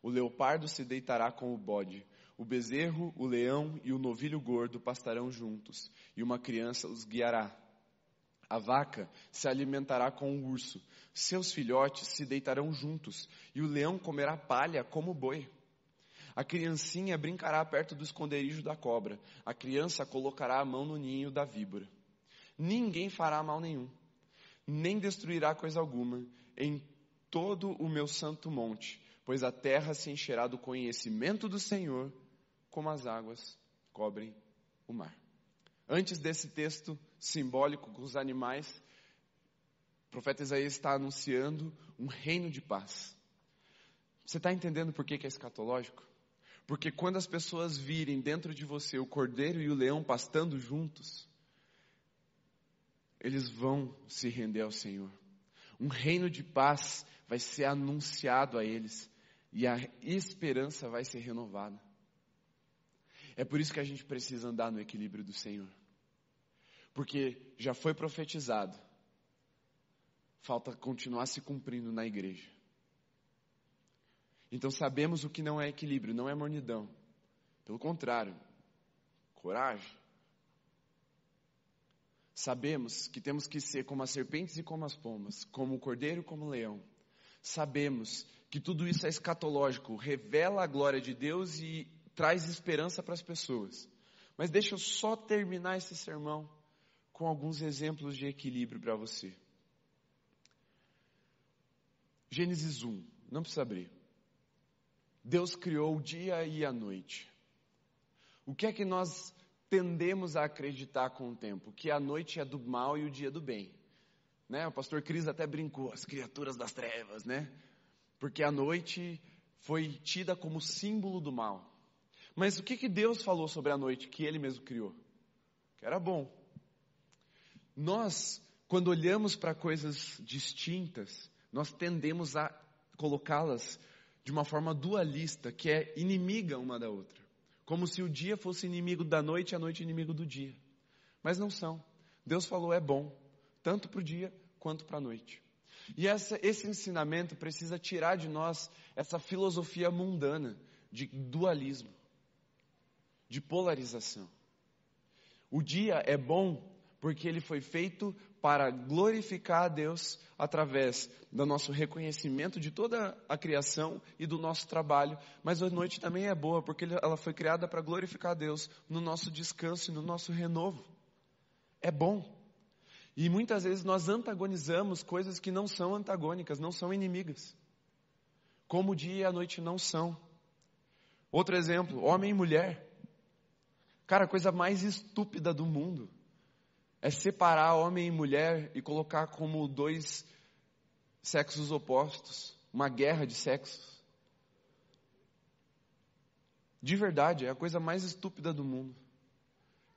Speaker 1: o leopardo se deitará com o bode, o bezerro, o leão e o novilho gordo pastarão juntos, e uma criança os guiará. A vaca se alimentará com o urso, seus filhotes se deitarão juntos, e o leão comerá palha como o boi. A criancinha brincará perto do esconderijo da cobra, a criança colocará a mão no ninho da víbora. Ninguém fará mal nenhum, nem destruirá coisa alguma em todo o meu santo monte, pois a terra se encherá do conhecimento do Senhor, como as águas cobrem o mar. Antes desse texto simbólico com os animais, o profeta Isaías está anunciando um reino de paz. Você está entendendo por que é escatológico? Porque quando as pessoas virem dentro de você o cordeiro e o leão pastando juntos, eles vão se render ao Senhor. Um reino de paz vai ser anunciado a eles e a esperança vai ser renovada. É por isso que a gente precisa andar no equilíbrio do Senhor. Porque já foi profetizado. Falta continuar se cumprindo na igreja. Então sabemos o que não é equilíbrio, não é mornidão. Pelo contrário, coragem. Sabemos que temos que ser como as serpentes e como as pombas, como o cordeiro e como o leão. Sabemos que tudo isso é escatológico, revela a glória de Deus e traz esperança para as pessoas. Mas deixa eu só terminar esse sermão com alguns exemplos de equilíbrio para você. Gênesis 1, não precisa abrir. Deus criou o dia e a noite. O que é que nós tendemos a acreditar com o tempo? Que a noite é do mal e o dia do bem. Né? O pastor Cris até brincou, as criaturas das trevas, né? Porque a noite foi tida como símbolo do mal. Mas o que Deus falou sobre a noite que Ele mesmo criou? Que era bom. Nós, quando olhamos para coisas distintas, nós tendemos a colocá-las de uma forma dualista, que é inimiga uma da outra. Como se o dia fosse inimigo da noite e a noite inimigo do dia. Mas não são. Deus falou é bom, tanto para o dia quanto para a noite. E esse ensinamento precisa tirar de nós essa filosofia mundana de dualismo, de polarização. O dia é bom porque ele foi feito para glorificar a Deus através do nosso reconhecimento de toda a criação e do nosso trabalho. Mas a noite também é boa porque ela foi criada para glorificar a Deus no nosso descanso e no nosso renovo. É bom. E muitas vezes nós antagonizamos coisas que não são antagônicas, não são inimigas. Como o dia e a noite não são. Outro exemplo, homem e mulher. Cara, a coisa mais estúpida do mundo é separar homem e mulher e colocar como dois sexos opostos. Uma guerra de sexos. De verdade, é a coisa mais estúpida do mundo.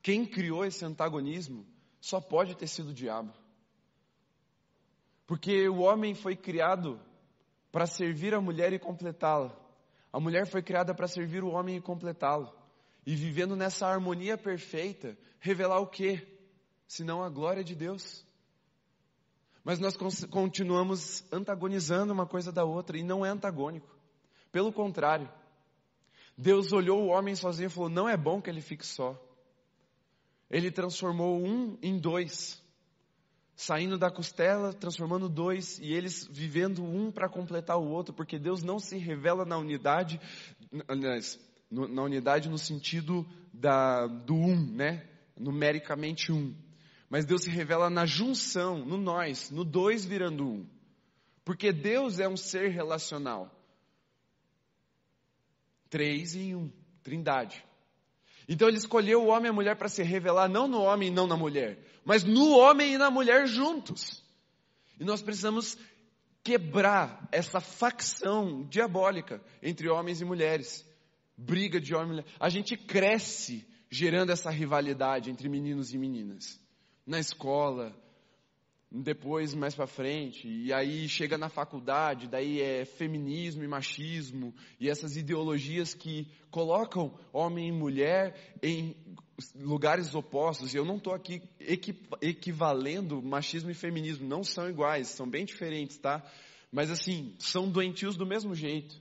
Speaker 1: Quem criou esse antagonismo só pode ter sido o diabo. Porque o homem foi criado para servir a mulher e completá-la. A mulher foi criada para servir o homem e completá-lo. E vivendo nessa harmonia perfeita, revelar o quê? Senão a glória de Deus. Mas nós continuamos antagonizando uma coisa da outra, e não é antagônico. Pelo contrário, Deus olhou o homem sozinho e falou, não é bom que ele fique só. Ele transformou um em dois, saindo da costela, transformando dois, e eles vivendo um para completar o outro, porque Deus não se revela na unidade, aliás, na unidade no sentido do um, né? Numericamente um. Mas Deus se revela na junção, no nós, no dois virando um. Porque Deus é um ser relacional. 3 em 1, trindade. Então ele escolheu o homem e a mulher para se revelar não no homem e não na mulher, mas no homem e na mulher juntos. E nós precisamos quebrar essa facção diabólica entre homens e mulheres. Briga de homem e mulher. A gente cresce gerando essa rivalidade entre meninos e meninas. Na escola, depois mais para frente, e aí chega na faculdade, daí é feminismo e machismo, e essas ideologias que colocam homem e mulher lugares opostos, e eu não estou aqui equivalendo machismo e feminismo, não são iguais, são bem diferentes, tá? Mas assim, são doentios do mesmo jeito.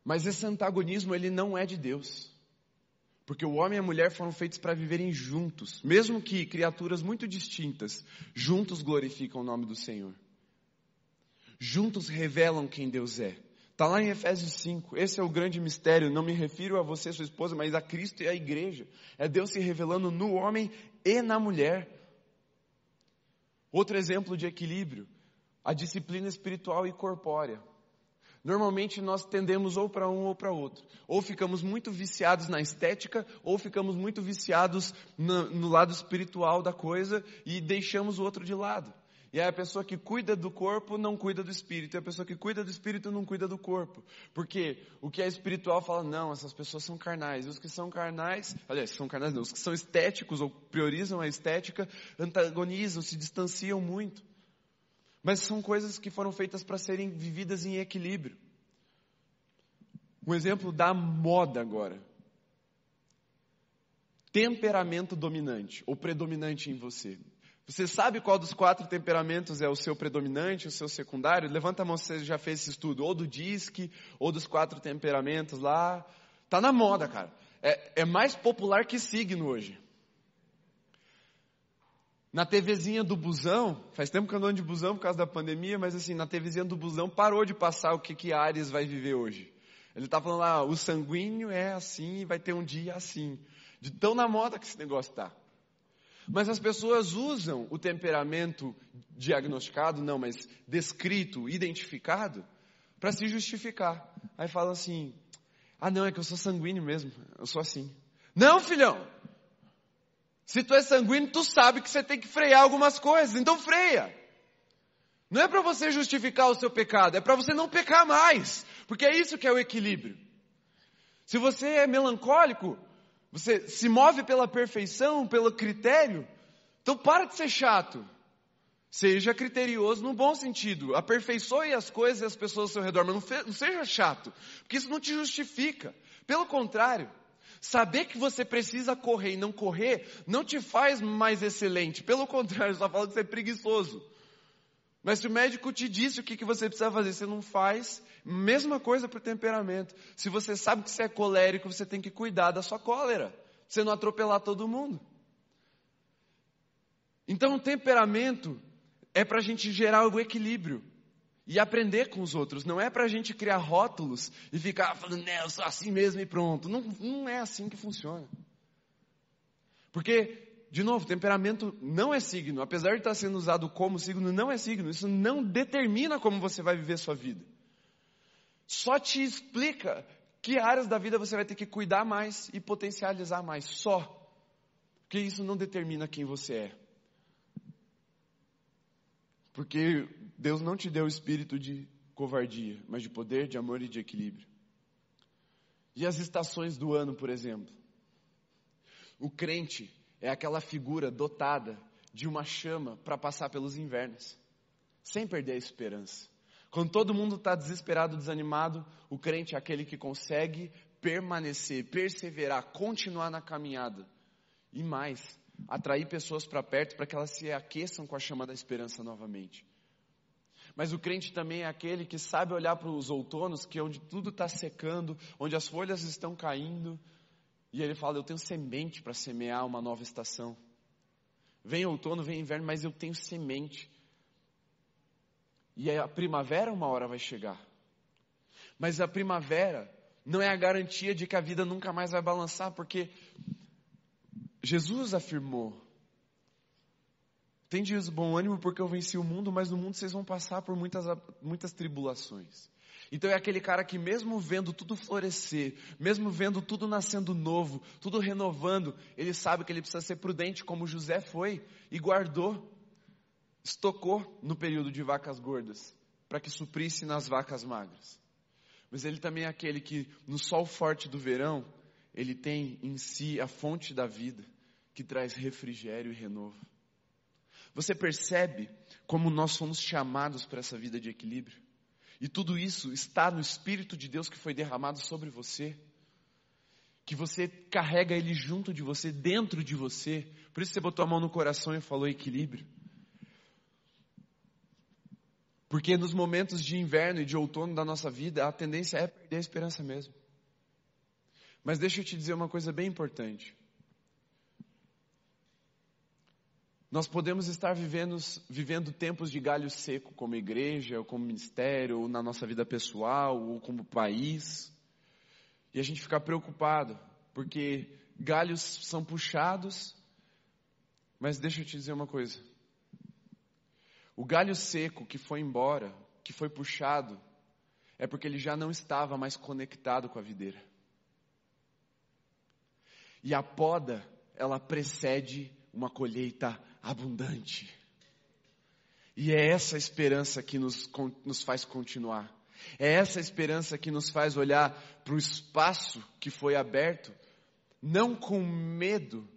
Speaker 1: Mas esse antagonismo, ele não é de Deus. Porque o homem e a mulher foram feitos para viverem juntos, mesmo que criaturas muito distintas, juntos glorificam o nome do Senhor. Juntos revelam quem Deus é. Está lá em Efésios 5, esse é o grande mistério, não me refiro a você, sua esposa, mas a Cristo e a igreja. É Deus se revelando no homem e na mulher. Outro exemplo de equilíbrio, a disciplina espiritual e corpórea. Normalmente nós tendemos ou para um ou para outro. Ou ficamos muito viciados na estética, ou ficamos muito viciados no lado espiritual da coisa e deixamos o outro de lado. E aí a pessoa que cuida do corpo não cuida do espírito. E a pessoa que cuida do espírito não cuida do corpo. Porque o que é espiritual fala, não, essas pessoas são carnais. E os que são carnais, aliás, são carnais não, os que são estéticos ou priorizam a estética, antagonizam, se distanciam muito. Mas são coisas que foram feitas para serem vividas em equilíbrio. Um exemplo da moda agora. Temperamento dominante ou predominante em você. Você sabe qual dos 4 temperamentos é o seu predominante, o seu secundário? Levanta a mão se você já fez esse estudo, ou do DISC, ou dos 4 temperamentos lá. Tá na moda, cara. É mais popular que signo hoje. Na TVzinha do busão, faz tempo que eu ando de busão por causa da pandemia, mas assim, na TVzinha do busão parou de passar o que Áries vai viver hoje. Ele tá falando lá, o sanguíneo é assim e vai ter um dia assim. De tão na moda que esse negócio tá. Mas as pessoas usam o temperamento diagnosticado, não, mas descrito, identificado, para se justificar. Aí falam assim, não, é que eu sou sanguíneo mesmo, eu sou assim. Não, filhão! Se tu é sanguíneo, tu sabe que você tem que frear algumas coisas, então freia. Não é para você justificar o seu pecado, é para você não pecar mais, porque é isso que é o equilíbrio. Se você é melancólico, você se move pela perfeição, pelo critério, então para de ser chato. Seja criterioso no bom sentido. Aperfeiçoe as coisas e as pessoas ao seu redor, mas não seja chato, porque isso não te justifica. Pelo contrário, saber que você precisa correr e não correr não te faz mais excelente. Pelo contrário, só fala que você é preguiçoso. Mas se o médico te disse o que você precisa fazer, você não faz, mesma coisa para o temperamento. Se você sabe que você é colérico, você tem que cuidar da sua cólera, pra você não atropelar todo mundo. Então o temperamento é para a gente gerar o equilíbrio e aprender com os outros. Não é para a gente criar rótulos e ficar falando, eu sou assim mesmo e pronto. Não é assim que funciona. Porque, de novo, temperamento não é signo. Apesar de estar sendo usado como signo, não é signo. Isso não determina como você vai viver sua vida. Só te explica que áreas da vida você vai ter que cuidar mais e potencializar mais. Só. Porque isso não determina quem você é. Porque Deus não te deu o espírito de covardia, mas de poder, de amor e de equilíbrio. E as estações do ano, por exemplo. O crente é aquela figura dotada de uma chama para passar pelos invernos, sem perder a esperança. Quando todo mundo está desesperado, desanimado, o crente é aquele que consegue permanecer, perseverar, continuar na caminhada. E mais, atrair pessoas para perto para que elas se aqueçam com a chama da esperança novamente. Mas o crente também é aquele que sabe olhar para os outonos, que é onde tudo está secando, onde as folhas estão caindo, e ele fala, eu tenho semente para semear uma nova estação. Vem outono, vem inverno, mas eu tenho semente. E a primavera uma hora vai chegar. Mas a primavera não é a garantia de que a vida nunca mais vai balançar, porque Jesus afirmou, tem dias de bom ânimo porque eu venci o mundo, mas no mundo vocês vão passar por muitas tribulações. Então é aquele cara que mesmo vendo tudo florescer, mesmo vendo tudo nascendo novo, tudo renovando, ele sabe que ele precisa ser prudente como José foi e guardou, estocou no período de vacas gordas, para que suprisse nas vacas magras. Mas ele também é aquele que no sol forte do verão, ele tem em si a fonte da vida, que traz refrigério e renovo. Você percebe como nós fomos chamados para essa vida de equilíbrio? E tudo isso está no Espírito de Deus que foi derramado sobre você. que você carrega ele junto de você, dentro de você. Por isso você botou a mão no coração e falou equilíbrio. Porque nos momentos de inverno e de outono da nossa vida, a tendência é perder a esperança mesmo. Mas deixa eu te dizer uma coisa bem importante. Nós podemos estar vivendo tempos de galho seco, como igreja, ou como ministério, ou na nossa vida pessoal, ou como país. E a gente fica preocupado, porque galhos são puxados. Mas deixa eu te dizer uma coisa. O galho seco que foi embora, que foi puxado, é porque ele já não estava mais conectado com a videira. E a poda, ela precede uma colheita abundante. E é essa esperança que nos faz continuar. É essa esperança que nos faz olhar para o espaço que foi aberto, não com medo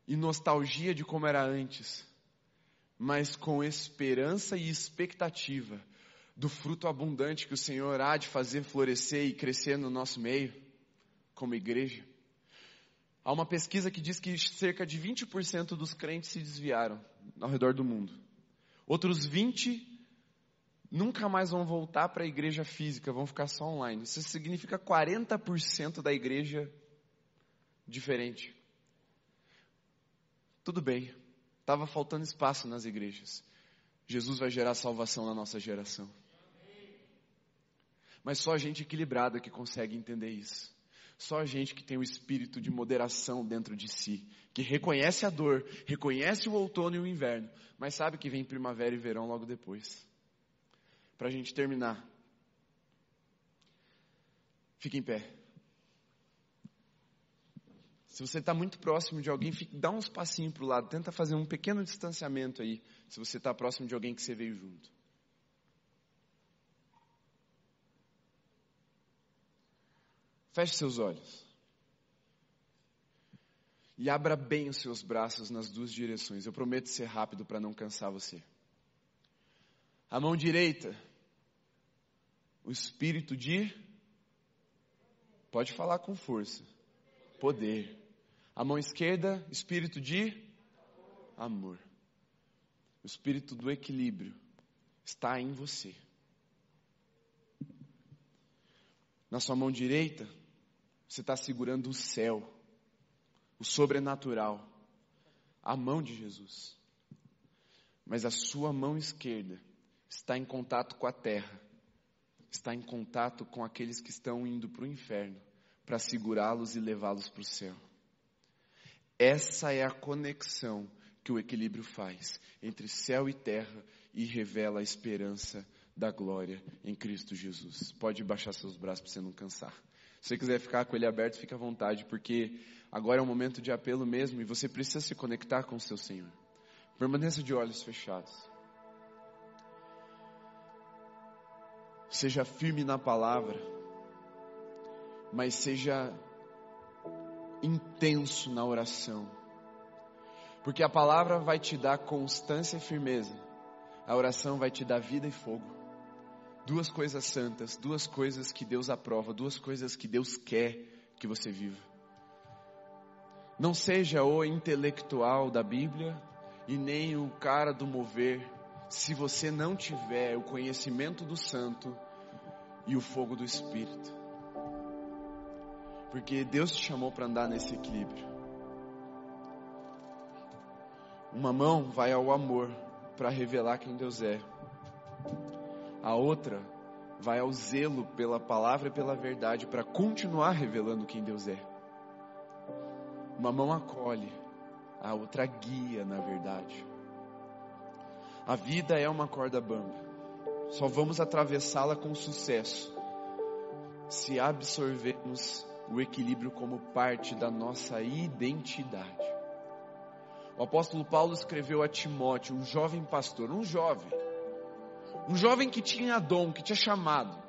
Speaker 1: e nostalgia de como era antes, mas com esperança e expectativa do fruto abundante que o Senhor há de fazer florescer e crescer no nosso meio, como igreja. Há uma pesquisa que diz que cerca de 20% dos crentes se desviaram ao redor do mundo. Outros 20% nunca mais vão voltar para a igreja física, vão ficar só online. Isso significa 40% da igreja diferente. Tudo bem, estava faltando espaço nas igrejas. Jesus vai gerar salvação na nossa geração. Mas só gente equilibrada que consegue entender isso. Só a gente que tem o espírito de moderação dentro de si, que reconhece a dor, reconhece o outono e o inverno, mas sabe que vem primavera e verão logo depois. Para a gente terminar, fique em pé. Se você está muito próximo de alguém, dá uns passinhos para o lado, tenta fazer um pequeno distanciamento aí, se você está próximo de alguém que você veio junto. Feche seus olhos. E abra bem os seus braços nas duas direções. Eu prometo ser rápido para não cansar você. A mão direita, o espírito de... Pode falar com força. Poder. A mão esquerda, espírito de... Amor. O espírito do equilíbrio está em você. Na sua mão direita, você está segurando o céu, o sobrenatural, a mão de Jesus. Mas a sua mão esquerda está em contato com a terra, está em contato com aqueles que estão indo para o inferno, para segurá-los e levá-los para o céu. Essa é a conexão que o equilíbrio faz entre céu e terra e revela a esperança da glória em Cristo Jesus. Pode baixar seus braços para você não cansar. Se você quiser ficar com ele aberto, fique à vontade, porque agora é um momento de apelo mesmo e você precisa se conectar com o seu Senhor. Permaneça de olhos fechados. Seja firme na palavra, mas seja intenso na oração. Porque a palavra vai te dar constância e firmeza. A oração vai te dar vida e fogo. Duas coisas santas, duas coisas que Deus aprova, duas coisas que Deus quer que você viva. Não seja o intelectual da Bíblia e nem o cara do mover, se você não tiver o conhecimento do Santo e o fogo do Espírito. Porque Deus te chamou para andar nesse equilíbrio. Uma mão vai ao amor para revelar quem Deus é. A outra vai ao zelo pela palavra e pela verdade para continuar revelando quem Deus é. Uma mão acolhe, a outra guia na verdade. A vida é uma corda bamba. Só vamos atravessá-la com sucesso se absorvermos o equilíbrio como parte da nossa identidade. O apóstolo Paulo escreveu a Timóteo, um jovem pastor, um jovem que tinha dom, que tinha chamado.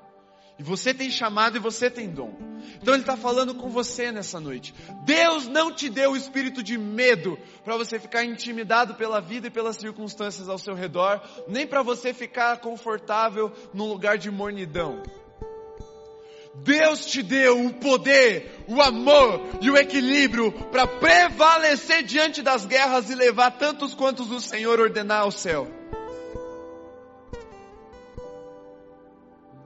Speaker 1: E você tem chamado e você tem dom. Então ele está falando com você nessa noite. Deus não te deu o espírito de medo para você ficar intimidado pela vida e pelas circunstâncias ao seu redor, nem para você ficar confortável num lugar de mornidão. Deus te deu o poder, o amor e o equilíbrio para prevalecer diante das guerras e levar tantos quantos o Senhor ordenar ao céu.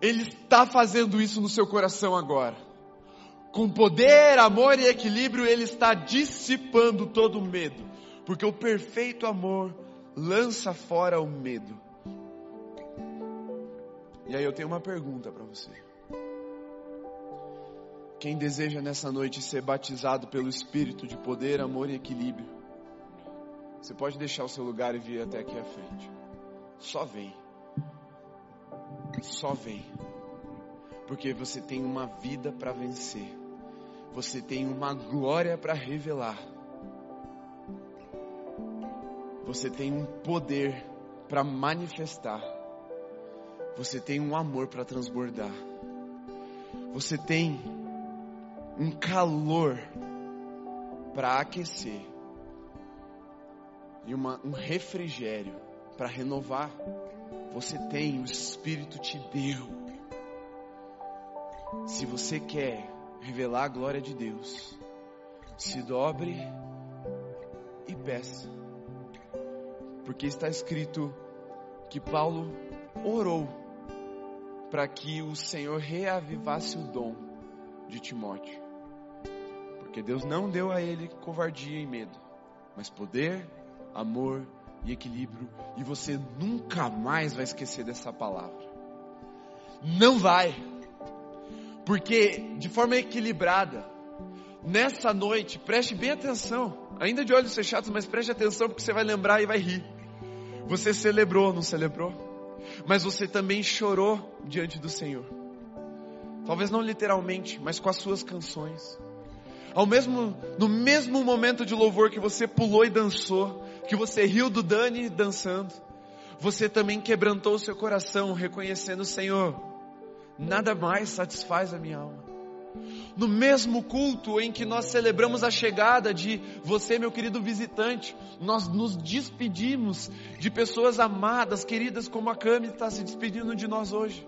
Speaker 1: Ele está fazendo isso no seu coração agora. Com poder, amor e equilíbrio, Ele está dissipando todo o medo. Porque o perfeito amor lança fora o medo. E aí eu tenho uma pergunta para você. Quem deseja nessa noite ser batizado pelo Espírito de poder, amor e equilíbrio, você pode deixar o seu lugar e vir até aqui à frente. Só vem. Só vem. Porque você tem uma vida para vencer. Você tem uma glória para revelar. Você tem um poder para manifestar. Você tem um amor para transbordar. Você tem um calor para aquecer. E um refrigério para renovar. Você tem, o Espírito te deu. Se você quer revelar a glória de Deus, se dobre e peça. Porque está escrito que Paulo orou para que o Senhor reavivasse o dom de Timóteo. Porque Deus não deu a ele covardia e medo, mas poder, amor e equilíbrio. E você nunca mais vai esquecer dessa palavra. Não vai. Porque de forma equilibrada, nessa noite, preste bem atenção. Ainda de olhos fechados, mas preste atenção porque você vai lembrar e vai rir. Você celebrou, não celebrou? Mas você também chorou diante do Senhor. Talvez não literalmente, mas com as suas canções. No mesmo momento de louvor que você pulou e dançou, que você riu do Dani dançando, você também quebrantou o seu coração, reconhecendo o Senhor. Nada mais satisfaz a minha alma. No mesmo culto em que nós celebramos a chegada de você, meu querido visitante, nós nos despedimos de pessoas amadas, queridas, como a Cami está se despedindo de nós hoje.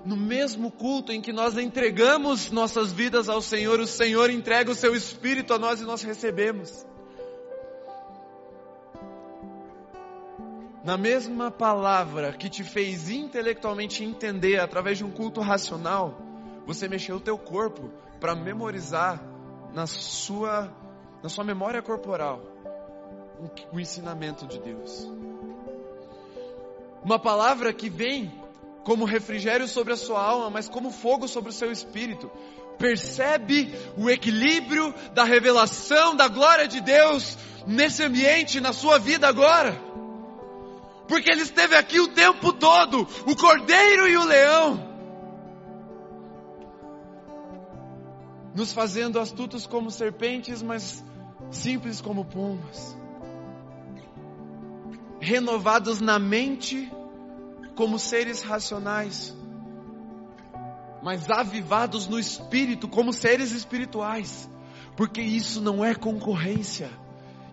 Speaker 1: No mesmo culto em que nós entregamos nossas vidas ao Senhor, o Senhor entrega o seu Espírito a nós e nós recebemos. Na mesma palavra que te fez intelectualmente entender através de um culto racional, você mexeu o teu corpo para memorizar na sua memória corporal o ensinamento de Deus. Uma palavra que vem como refrigério sobre a sua alma, mas como fogo sobre o seu espírito. Percebe o equilíbrio da revelação da glória de Deus nesse ambiente, na sua vida agora. Porque Ele esteve aqui o tempo todo, o cordeiro e o leão, nos fazendo astutos como serpentes, mas simples como pombas, renovados na mente como seres racionais, mas avivados no espírito como seres espirituais, porque isso não é concorrência.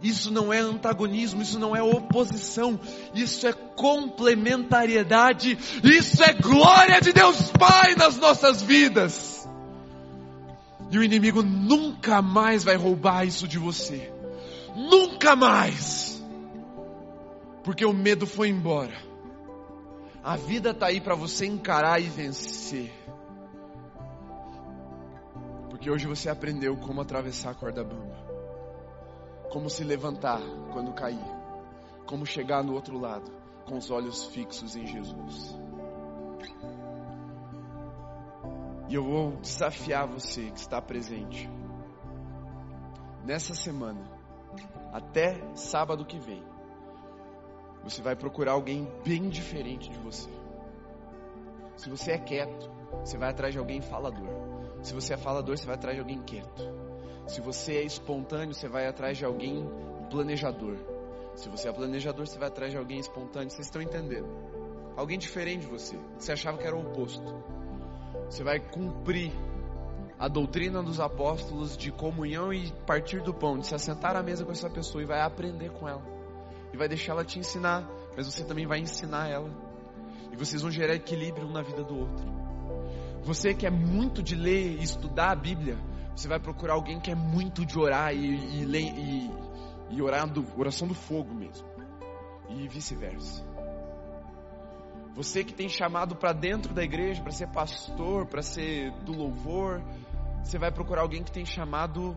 Speaker 1: Isso não é antagonismo, isso não é oposição, isso é complementariedade, isso é glória de Deus Pai nas nossas vidas. E o inimigo nunca mais vai roubar isso de você, nunca mais, porque o medo foi embora. A vida está aí para você encarar e vencer, porque hoje você aprendeu como atravessar a corda bamba. Como se levantar quando cair. Como chegar no outro lado com os olhos fixos em Jesus. E eu vou desafiar você que está presente. Nessa semana, até sábado que vem, você vai procurar alguém bem diferente de você. Se você é quieto, você vai atrás de alguém falador. Se você é falador, você vai atrás de alguém quieto. Se você é espontâneo, você vai atrás de alguém planejador. Se você é planejador, você vai atrás de alguém espontâneo. Vocês estão entendendo? Alguém diferente de você. Você achava que era o oposto. Você vai cumprir a doutrina dos apóstolos de comunhão e partir do pão, de se assentar à mesa com essa pessoa e vai aprender com ela. E vai deixar ela te ensinar, mas você também vai ensinar ela. E vocês vão gerar equilíbrio um na vida do outro. Você que é muito de ler e estudar a Bíblia, você vai procurar alguém que é muito de orar e orar oração do fogo mesmo. E vice-versa. Você que tem chamado para dentro da igreja, para ser pastor, para ser do louvor, você vai procurar alguém que tem chamado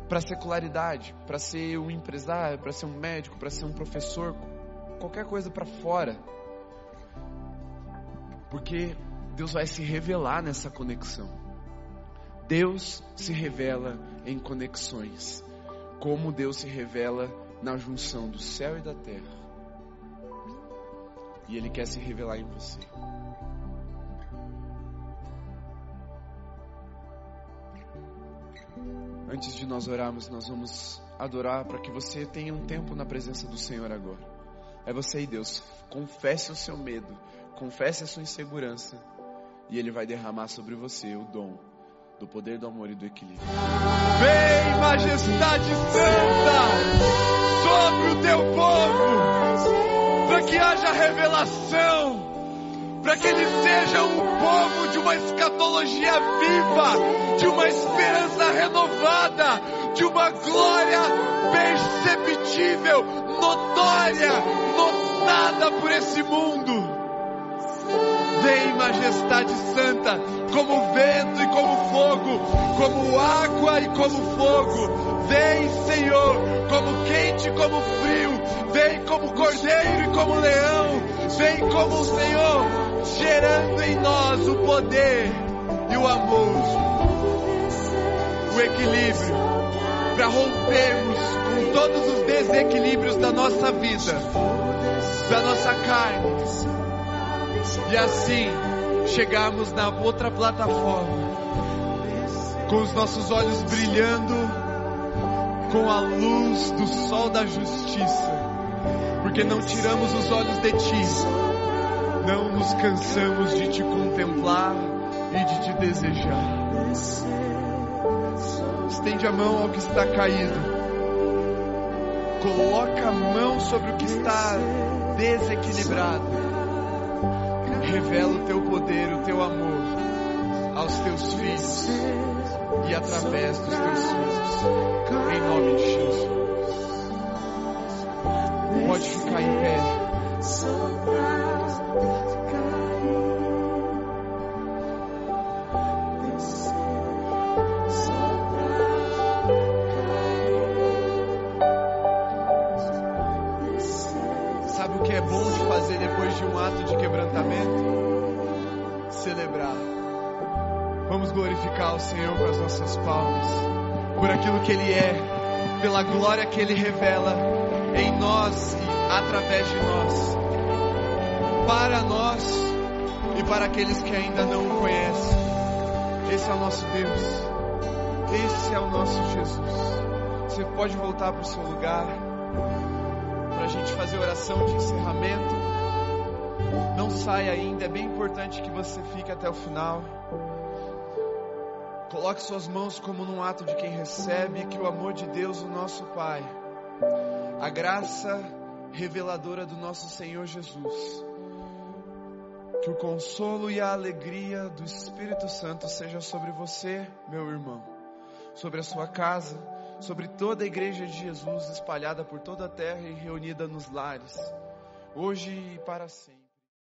Speaker 1: para secularidade, para ser um empresário, para ser um médico, para ser um professor, qualquer coisa para fora. Porque Deus vai se revelar nessa conexão. Deus se revela em conexões, como Deus se revela na junção do céu e da terra. E Ele quer se revelar em você. Antes de nós orarmos, nós vamos adorar para que você tenha um tempo na presença do Senhor agora. É você e Deus. Confesse o seu medo, confesse a sua insegurança, e Ele vai derramar sobre você o dom do poder, do amor e do equilíbrio. Vem, majestade santa, sobre o teu povo, para que haja revelação, para que ele seja um povo de uma escatologia viva, de uma esperança renovada, de uma glória perceptível, notória, notada por esse mundo. Vem, majestade santa, como vento e como fogo, como água e como fogo. Vem, Senhor, como quente e como frio. Vem como cordeiro e como leão. Vem como o Senhor, gerando em nós o poder e o amor, o equilíbrio, para rompermos com todos os desequilíbrios da nossa vida, da nossa carne, e assim chegarmos na outra plataforma, com os nossos olhos brilhando com a luz do sol da justiça, porque não tiramos os olhos de Ti, não nos cansamos de Te contemplar e de Te desejar. Estende a mão ao que está caído, coloca a mão sobre o que está desequilibrado. Revela o Teu poder, o Teu amor aos Teus filhos e através dos Teus filhos, em nome de Jesus. Pode ficar em pé. Sabe o que é bom de fazer depois de um ato de quebrantamento? Celebrar. Vamos glorificar o Senhor com as nossas palmas, por aquilo que Ele é, pela glória que Ele revela em nós e através de nós, para nós e para aqueles que ainda não o conhecem. Esse é o nosso Deus, esse é o nosso Jesus. Você pode voltar para o seu lugar, para a gente fazer oração de encerramento. Não saia ainda, é bem importante que você fique até o final. Coloque suas mãos como num ato de quem recebe, que o amor de Deus, o nosso Pai, a graça reveladora do nosso Senhor Jesus, que o consolo e a alegria do Espírito Santo seja sobre você, meu irmão, sobre a sua casa, sobre toda a igreja de Jesus espalhada por toda a terra e reunida nos lares, hoje e para sempre.